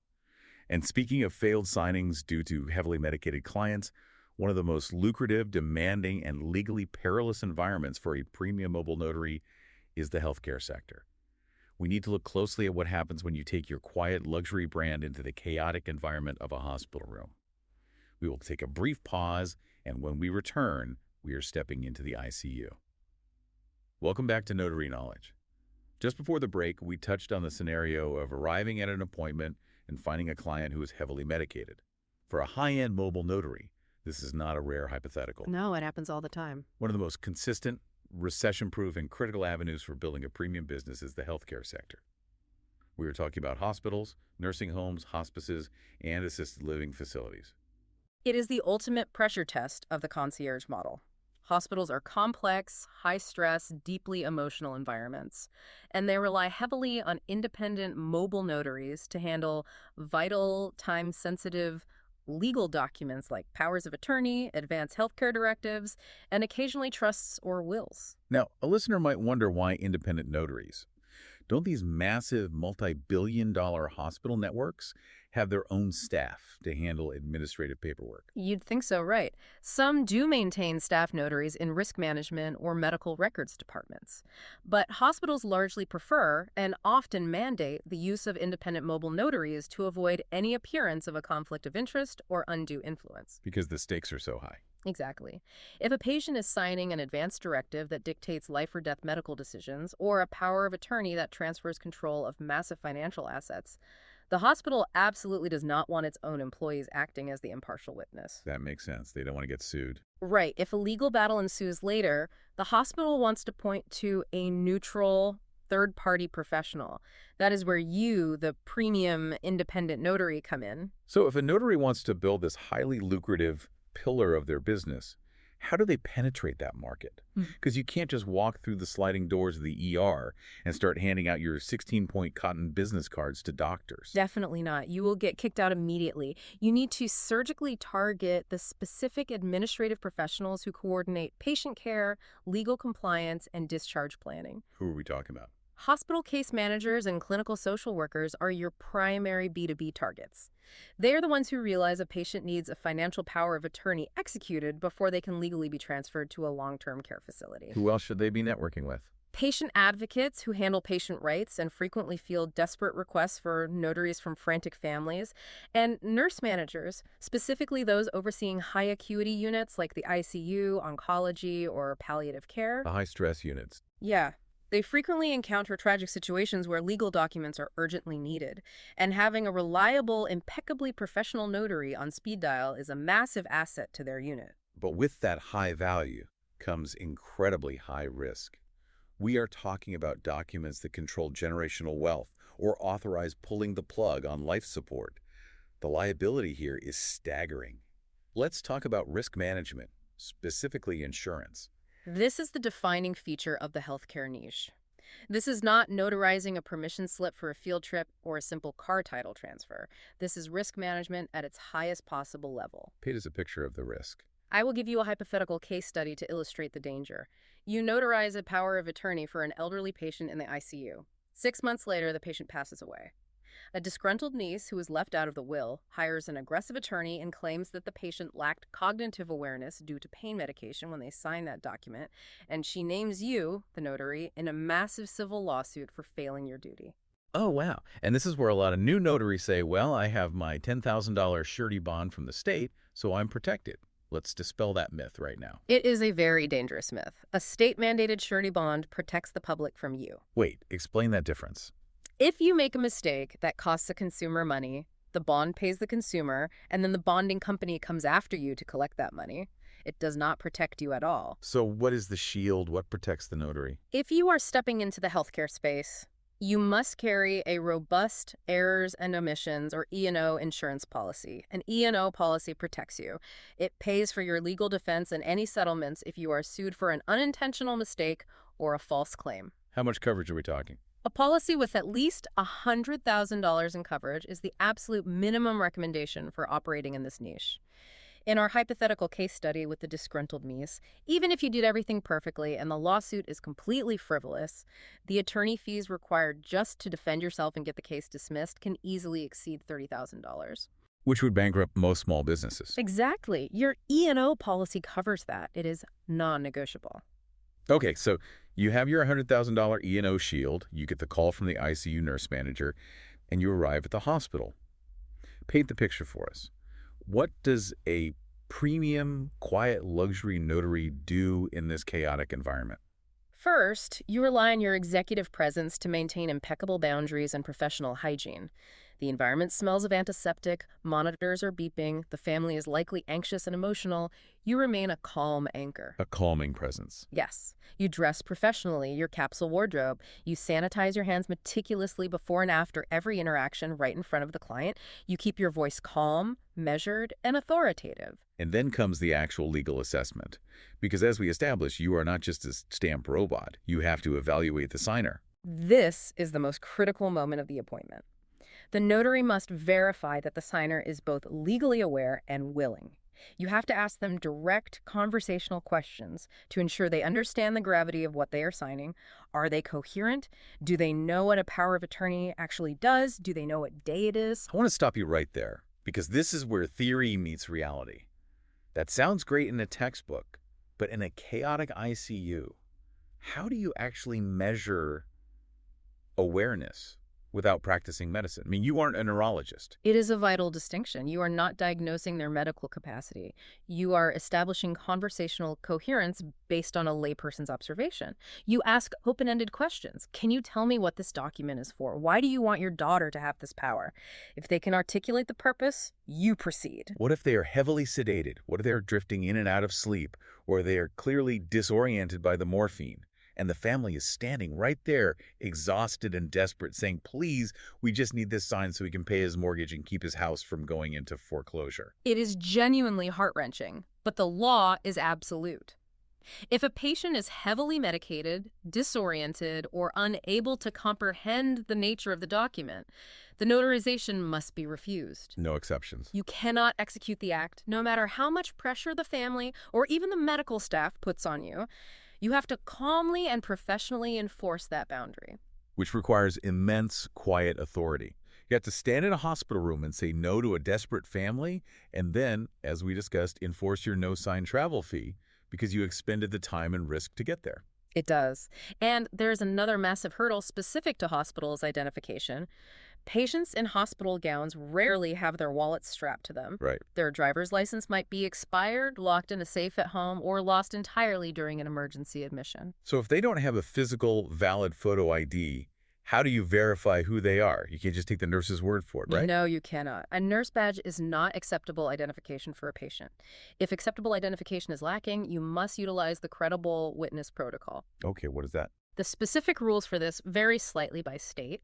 And speaking of failed signings due to heavily medicated clients, one of the most lucrative, demanding, and legally perilous environments for a premium mobile notary is the healthcare sector. We need to look closely at what happens when you take your quiet luxury brand into the chaotic environment of a hospital room. We will take a brief pause, and when we return, we are stepping into the ICU. Welcome back to Notary Knowledge. Just before the break, we touched on the scenario of arriving at an appointment and finding a client who is heavily medicated. For a high-end mobile notary, this is not a rare hypothetical. No, it happens all the time. One of the most consistent, recession-proof, and critical avenues for building a premium business is the healthcare sector. We were talking about hospitals, nursing homes, hospices, and assisted living facilities. It is the ultimate pressure test of the concierge model. Hospitals are complex, high-stress, deeply emotional environments, and they rely heavily on independent mobile notaries to handle vital, time-sensitive legal documents like powers of attorney, advanced healthcare directives, and occasionally trusts or wills. Now, a listener might wonder why independent notaries. Don't these massive multi-billion-dollar hospital networks have their own staff to handle administrative paperwork? You'd think so, right? Some do maintain staff notaries in risk management or medical records departments. But hospitals largely prefer and often mandate the use of independent mobile notaries to avoid any appearance of a conflict of interest or undue influence. Because the stakes are so high. Exactly. If a patient is signing an advance directive that dictates life or death medical decisions or a power of attorney that transfers control of massive financial assets, the hospital absolutely does not want its own employees acting as the impartial witness. That makes sense. They don't want to get sued. Right. If a legal battle ensues later, the hospital wants to point to a neutral third-party professional. That is where you, the premium independent notary, come in. So if a notary wants to build this highly lucrative pillar of their business, how do they penetrate that market? Because you can't just walk through the sliding doors of the ER and start handing out your 16-point cotton business cards to doctors. Definitely not. You will get kicked out immediately. You need to surgically target the specific administrative professionals who coordinate patient care, legal compliance, and discharge planning. Who are we talking about? Hospital case managers and clinical social workers are your primary B2B targets. They are the ones who realize a patient needs a financial power of attorney executed before they can legally be transferred to a long-term care facility. Who else should they be networking with? Patient advocates who handle patient rights and frequently field desperate requests for notaries from frantic families, and nurse managers, specifically those overseeing high acuity units like the ICU, oncology, or palliative care. The high-stress units. Yeah. They frequently encounter tragic situations where legal documents are urgently needed, and having a reliable, impeccably professional notary on speed dial is a massive asset to their unit. But with that high value comes incredibly high risk. We are talking about documents that control generational wealth or authorize pulling the plug on life support. The liability here is staggering. Let's talk about risk management, specifically insurance. This is the defining feature of the healthcare niche. This is not notarizing a permission slip for a field trip or a simple car title transfer. This is risk management at its highest possible level. Paint us a picture of the risk. I will give you a hypothetical case study to illustrate the danger. You notarize a power of attorney for an elderly patient in the ICU. 6 months later, the patient passes away. A disgruntled niece who was left out of the will hires an aggressive attorney and claims that the patient lacked cognitive awareness due to pain medication when they signed that document, and she names you, the notary, in a massive civil lawsuit for failing your duty. Oh, wow. And this is where a lot of new notaries say, well, I have my $10,000 surety bond from the state, so I'm protected. Let's dispel that myth right now. It is a very dangerous myth. A state-mandated surety bond protects the public from you. Wait, explain that difference. If you make a mistake that costs the consumer money, the bond pays the consumer, and then the bonding company comes after you to collect that money, it does not protect you at all. So what is the shield? What protects the notary? If you are stepping into the healthcare space, you must carry a robust errors and omissions, or E&O, insurance policy. An E&O policy protects you. It pays for your legal defense and any settlements if you are sued for an unintentional mistake or a false claim. How much coverage are we talking? A policy with at least $100,000 in coverage is the absolute minimum recommendation for operating in this niche. In our hypothetical case study with the disgruntled niece, even if you did everything perfectly and the lawsuit is completely frivolous, the attorney fees required just to defend yourself and get the case dismissed can easily exceed $30,000. Which would bankrupt most small businesses. Exactly. Your E&O policy covers that. It is non-negotiable. Okay, so you have your $100,000 E&O shield, you get the call from the ICU nurse manager, and you arrive at the hospital. Paint the picture for us. What does a premium, quiet luxury notary do in this chaotic environment? First, you rely on your executive presence to maintain impeccable boundaries and professional hygiene. The environment smells of antiseptic, monitors are beeping, the family is likely anxious and emotional. You remain a calm anchor. A calming presence. Yes. You dress professionally, your capsule wardrobe. You sanitize your hands meticulously before and after every interaction right in front of the client. You keep your voice calm, measured, and authoritative. And then comes the actual legal assessment. Because as we established, you are not just a stamp robot. You have to evaluate the signer. This is the most critical moment of the appointment. The notary must verify that the signer is both legally aware and willing. You have to ask them direct conversational questions to ensure they understand the gravity of what they are signing. Are they coherent? Do they know what a power of attorney actually does? Do they know what day it is? I want to stop you right there, because this is where theory meets reality. That sounds great in a textbook, but in a chaotic ICU, how do you actually measure awareness without practicing medicine? I mean, you aren't a neurologist. It is a vital distinction. You are not diagnosing their medical capacity. You are establishing conversational coherence based on a layperson's observation. You ask open-ended questions. Can you tell me what this document is for? Why do you want your daughter to have this power? If they can articulate the purpose, you proceed. What if they are heavily sedated? What if they are drifting in and out of sleep? Or they are clearly disoriented by the morphine? And the family is standing right there, exhausted and desperate, saying, please, we just need this signed so we can pay his mortgage and keep his house from going into foreclosure. It is genuinely heart-wrenching, but the law is absolute. If a patient is heavily medicated, disoriented, or unable to comprehend the nature of the document, the notarization must be refused. No exceptions. You cannot execute the act, no matter how much pressure the family or even the medical staff puts on you. You have to calmly and professionally enforce that boundary. Which requires immense quiet authority. You have to stand in a hospital room and say no to a desperate family, and then, as we discussed, enforce your no-sign travel fee because you expended the time and risk to get there. It does. And there's another massive hurdle specific to hospitals identification. Patients in hospital gowns rarely have their wallets strapped to them. Right. Their driver's license might be expired, locked in a safe at home, or lost entirely during an emergency admission. So if they don't have a physical, valid photo ID, how do you verify who they are? You can't just take the nurse's word for it, right? No, you cannot. A nurse badge is not acceptable identification for a patient. If acceptable identification is lacking, you must utilize the credible witness protocol. Okay, what is that? The specific rules for this vary slightly by state,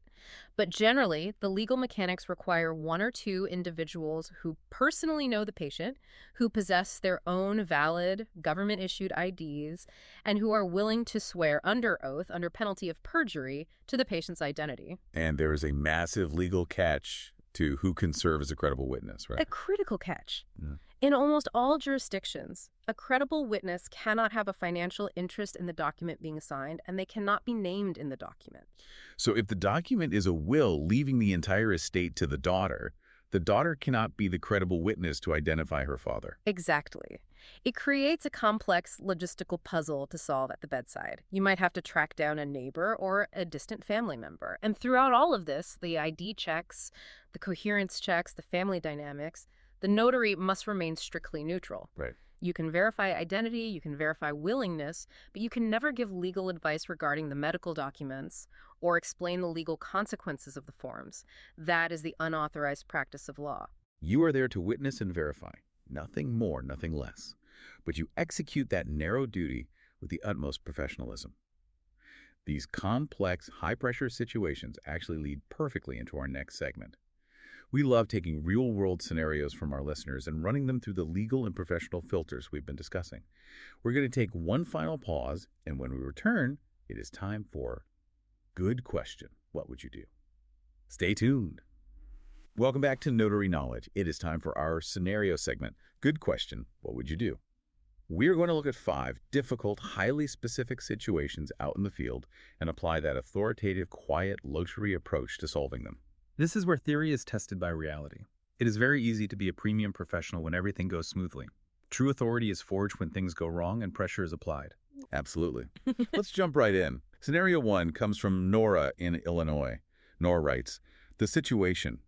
but generally, the legal mechanics require one or two individuals who personally know the patient, who possess their own valid government-issued IDs, and who are willing to swear under oath, under penalty of perjury, to the patient's identity. And there is a massive legal catch to who can serve as a credible witness, right? A critical catch. Yeah. In almost all jurisdictions, a credible witness cannot have a financial interest in the document being signed, and they cannot be named in the document. So if the document is a will leaving the entire estate to the daughter cannot be the credible witness to identify her father. Exactly. It creates a complex logistical puzzle to solve at the bedside. You might have to track down a neighbor or a distant family member. And throughout all of this, the ID checks, the coherence checks, the family dynamics, the notary must remain strictly neutral. Right. You can verify identity, you can verify willingness, but you can never give legal advice regarding the medical documents or explain the legal consequences of the forms. That is the unauthorized practice of law. You are there to witness and verify. Nothing more, nothing less. But you execute that narrow duty with the utmost professionalism. These complex, high-pressure situations actually lead perfectly into our next segment. We love taking real-world scenarios from our listeners and running them through the legal and professional filters we've been discussing. We're going to take one final pause, and when we return, it is time for Good Question. What would you do? Stay tuned. Welcome back to Notary Knowledge. It is time for our scenario segment. Good question. What would you do? We're going to look at 5 difficult, highly specific situations out in the field and apply that authoritative, quiet, luxury approach to solving them. This is where theory is tested by reality. It is very easy to be a premium professional when everything goes smoothly. True authority is forged when things go wrong and pressure is applied. Absolutely. Let's jump right in. Scenario 1 comes from Nora in Illinois. Nora writes, "The situation.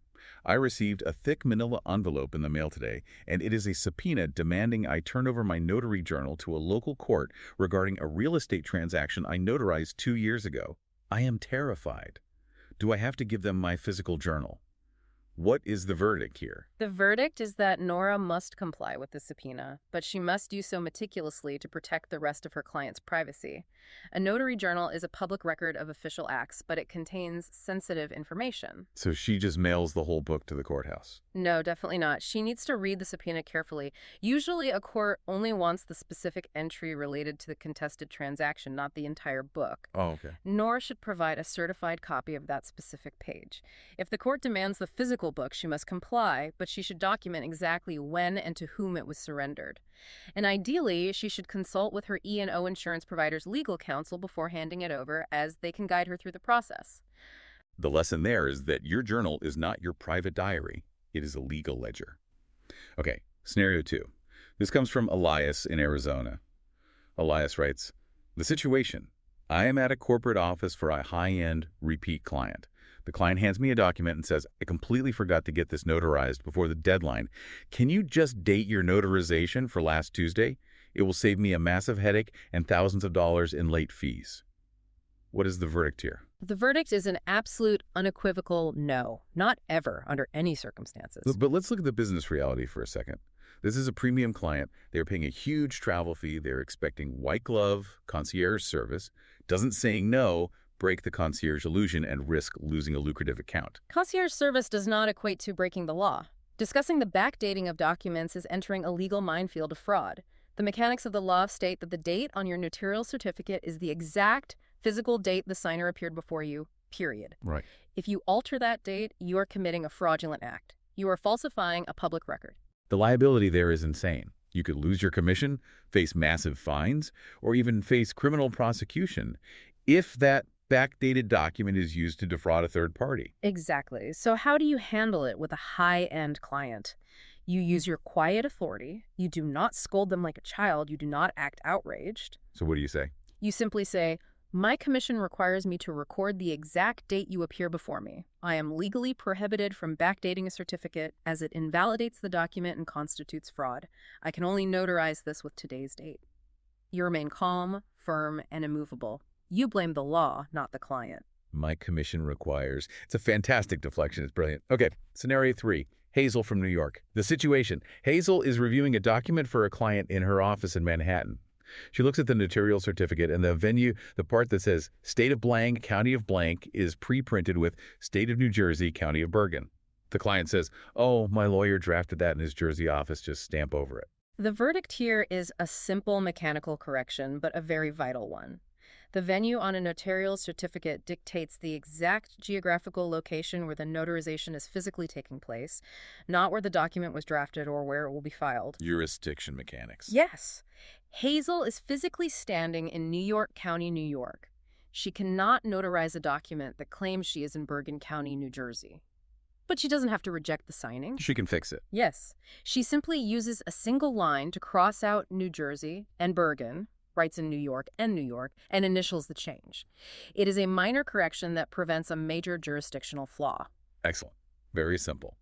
I received a thick manila envelope in the mail today, and it is a subpoena demanding I turn over my notary journal to a local court regarding a real estate transaction I notarized 2 years ago. I am terrified. Do I have to give them my physical journal? What is the verdict here?" The verdict is that Nora must comply with the subpoena, but she must do so meticulously to protect the rest of her client's privacy. A notary journal is a public record of official acts, but it contains sensitive information. So she just mails the whole book to the courthouse. No, definitely not. She needs to read the subpoena carefully. Usually, a court only wants the specific entry related to the contested transaction, not the entire book. Oh, okay. Nora should provide a certified copy of that specific page. If the court demands the physical book, she must comply, but she should document exactly when and to whom it was surrendered. And ideally, she should consult with her E&O insurance provider's legal counsel before handing it over, as they can guide her through the process. The lesson there is that your journal is not your private diary. It is a legal ledger. Okay, scenario 2. This comes from Elias in Arizona. Elias writes, "The situation. I am at a corporate office for a high-end repeat client. The client hands me a document and says, I completely forgot to get this notarized before the deadline. Can you just date your notarization for last Tuesday? It will save me a massive headache and thousands of dollars in late fees." What is the verdict here? The verdict is an absolute, unequivocal no. Not ever, under any circumstances. But let's look at the business reality for a second. This is a premium client. They're paying a huge travel fee. They're expecting white glove concierge service. Doesn't saying no break the concierge illusion and risk losing a lucrative account? Concierge service does not equate to breaking the law. Discussing the backdating of documents is entering a legal minefield of fraud. The mechanics of the law state that the date on your notarial certificate is the exact physical date the signer appeared before you, period. Right. If you alter that date, you are committing a fraudulent act. You are falsifying a public record. The liability there is insane. You could lose your commission, face massive fines, or even face criminal prosecution if that backdated document is used to defraud a third party. Exactly. So how do you handle it with a high-end client? You use your quiet authority. You do not scold them like a child. You do not act outraged. So what do you say? You simply say, "My commission requires me to record the exact date you appear before me. I am legally prohibited from backdating a certificate as it invalidates the document and constitutes fraud. I can only notarize this with today's date." You remain calm, firm, and immovable. You blame the law, not the client. My commission requires. It's a fantastic deflection. It's brilliant. Okay, scenario 3. Hazel from New York. The situation. Hazel is reviewing a document for a client in her office in Manhattan. She looks at the notarial certificate, and the venue, the part that says State of Blank, County of Blank, is pre-printed with State of New Jersey, County of Bergen. The client says, "Oh, my lawyer drafted that in his Jersey office. Just stamp over it." The verdict here is a simple mechanical correction, but a very vital one. The venue on a notarial certificate dictates the exact geographical location where the notarization is physically taking place, not where the document was drafted or where it will be filed. Jurisdiction mechanics. Yes. Hazel is physically standing in New York County, New York. She cannot notarize a document that claims she is in Bergen County, New Jersey. But she doesn't have to reject the signing. She can fix it. Yes. She simply uses a single line to cross out New Jersey and Bergen, writes in New York, and initials the change. It is a minor correction that prevents a major jurisdictional flaw. Excellent. Very simple.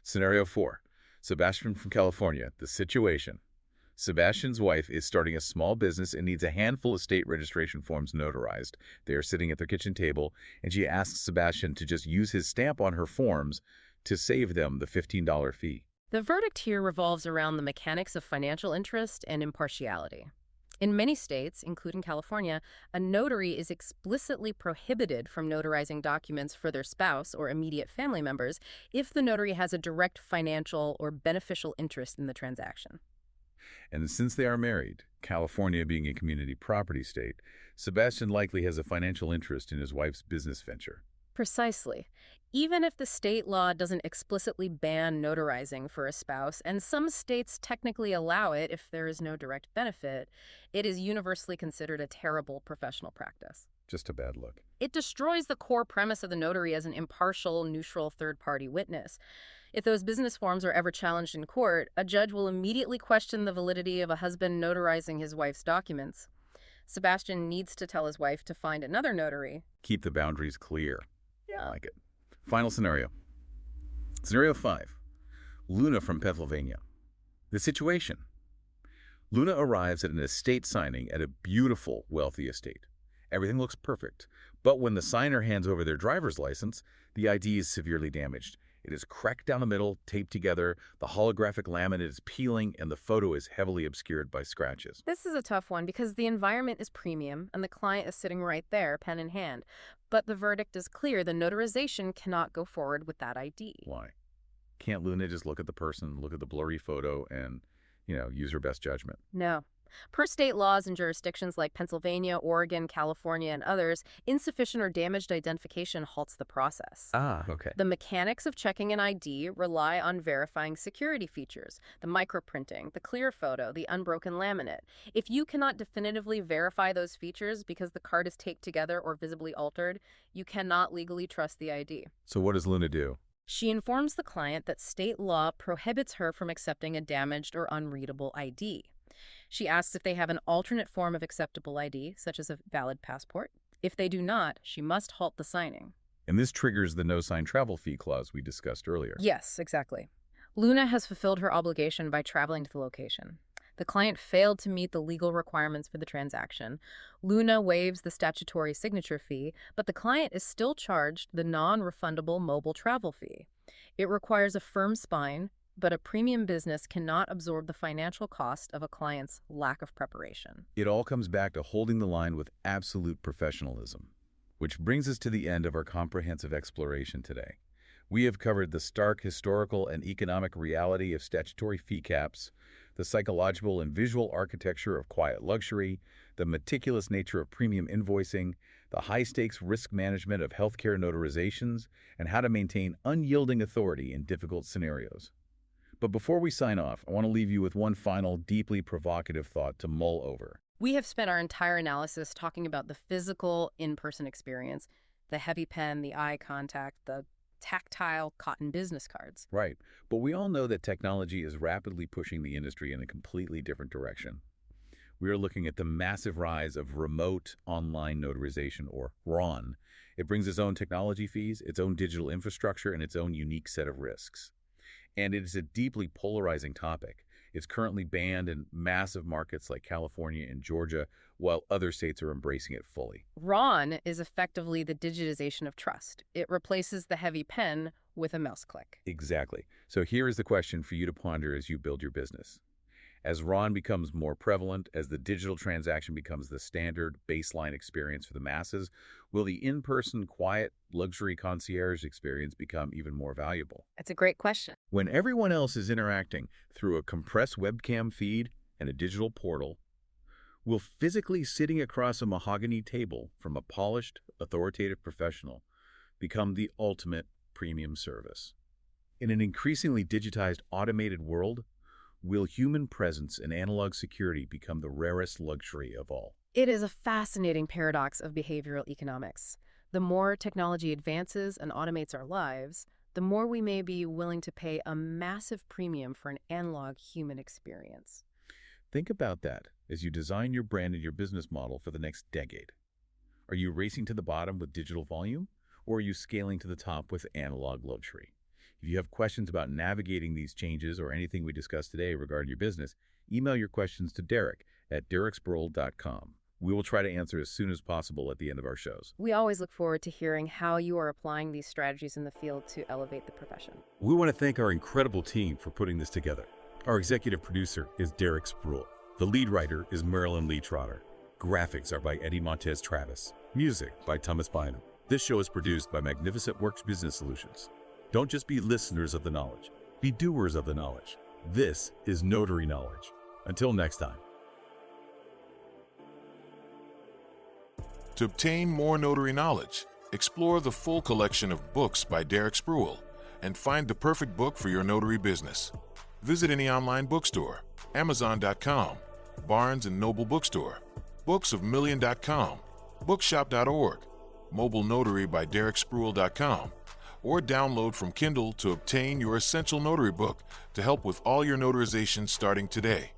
Scenario 4. Sebastian from California. The situation. Sebastian's wife is starting a small business and needs a handful of state registration forms notarized. They are sitting at their kitchen table, and she asks Sebastian to just use his stamp on her forms to save them the $15 fee. The verdict here revolves around the mechanics of financial interest and impartiality. In many states, including California, a notary is explicitly prohibited from notarizing documents for their spouse or immediate family members if the notary has a direct financial or beneficial interest in the transaction. And since they are married, California being a community property state, Sebastian likely has a financial interest in his wife's business venture. Precisely. Even if the state law doesn't explicitly ban notarizing for a spouse, and some states technically allow it if there is no direct benefit, it is universally considered a terrible professional practice. Just a bad look. It destroys the core premise of the notary as an impartial, neutral third-party witness. If those business forms are ever challenged in court, a judge will immediately question the validity of a husband notarizing his wife's documents. Sebastian needs to tell his wife to find another notary. Keep the boundaries clear. I like it. Final scenario. Scenario 5. Luna from Pennsylvania. The situation. Luna arrives at an estate signing at a beautiful, wealthy estate. Everything looks perfect, but when the signer hands over their driver's license, the ID is severely damaged. It is cracked down the middle, taped together, the holographic laminate is peeling, and the photo is heavily obscured by scratches. This is a tough one because the environment is premium and the client is sitting right there, pen in hand. But the verdict is clear. The notarization cannot go forward with that ID. Why? Can't Luna just look at the person, look at the blurry photo, and, use her best judgment? No. Per state laws in jurisdictions like Pennsylvania, Oregon, California, and others, insufficient or damaged identification halts the process. Okay. The mechanics of checking an ID rely on verifying security features, the microprinting, the clear photo, the unbroken laminate. If you cannot definitively verify those features because the card is taped together or visibly altered, you cannot legally trust the ID. So what does Luna do? She informs the client that state law prohibits her from accepting a damaged or unreadable ID. She asks if they have an alternate form of acceptable ID, such as a valid passport. If they do not, she must halt the signing. And this triggers the no-sign travel fee clause we discussed earlier. Yes, exactly. Luna has fulfilled her obligation by traveling to the location. The client failed to meet the legal requirements for the transaction. Luna waives the statutory signature fee, but the client is still charged the non-refundable mobile travel fee. It requires a firm spine, but a premium business cannot absorb the financial cost of a client's lack of preparation. It all comes back to holding the line with absolute professionalism, which brings us to the end of our comprehensive exploration today. We have covered the stark historical and economic reality of statutory fee caps, the psychological and visual architecture of quiet luxury, the meticulous nature of premium invoicing, the high-stakes risk management of healthcare notarizations, and how to maintain unyielding authority in difficult scenarios. But before we sign off, I want to leave you with one final, deeply provocative thought to mull over. We have spent our entire analysis talking about the physical, in-person experience, the heavy pen, the eye contact, the tactile cotton business cards. Right, but we all know that technology is rapidly pushing the industry in a completely different direction. We are looking at the massive rise of remote online notarization, or RON. It brings its own technology fees, its own digital infrastructure, and its own unique set of risks. And it is a deeply polarizing topic. It's currently banned in massive markets like California and Georgia, while other states are embracing it fully. RON is effectively the digitization of trust. It replaces the heavy pen with a mouse click. Exactly. So here is the question for you to ponder as you build your business. As RON becomes more prevalent, as the digital transaction becomes the standard baseline experience for the masses, will the in-person, quiet, luxury concierge experience become even more valuable? That's a great question. When everyone else is interacting through a compressed webcam feed and a digital portal, will physically sitting across a mahogany table from a polished, authoritative professional become the ultimate premium service? In an increasingly digitized, automated world, will human presence and analog security become the rarest luxury of all? It is a fascinating paradox of behavioral economics. The more technology advances and automates our lives, the more we may be willing to pay a massive premium for an analog human experience. Think about that as you design your brand and your business model for the next decade. Are you racing to the bottom with digital volume, or are you scaling to the top with analog luxury? If you have questions about navigating these changes or anything we discussed today regarding your business, email your questions to Derek at dereksbrul.com. We will try to answer as soon as possible at the end of our shows. We always look forward to hearing how you are applying these strategies in the field to elevate the profession. We want to thank our incredible team for putting this together. Our executive producer is Derek Sprul. The lead writer is Marylyn Trotter. Graphics are by Eddie Montes Travis. Music by Thomas Bynum. This show is produced by Magnificent Works Business Solutions. Don't just be listeners of the knowledge, be doers of the knowledge. This is Notary Knowledge. Until next time. To obtain more notary knowledge, Explore the full collection of books by Derek Spruill and find the perfect book for your notary business. Visit any online bookstore, Amazon.com, Barnes & Noble Bookstore, booksofmillion.com, bookshop.org, mobile notary by DerekSpruill.com, or download from Kindle to obtain your essential notary book to help with all your notarizations starting today.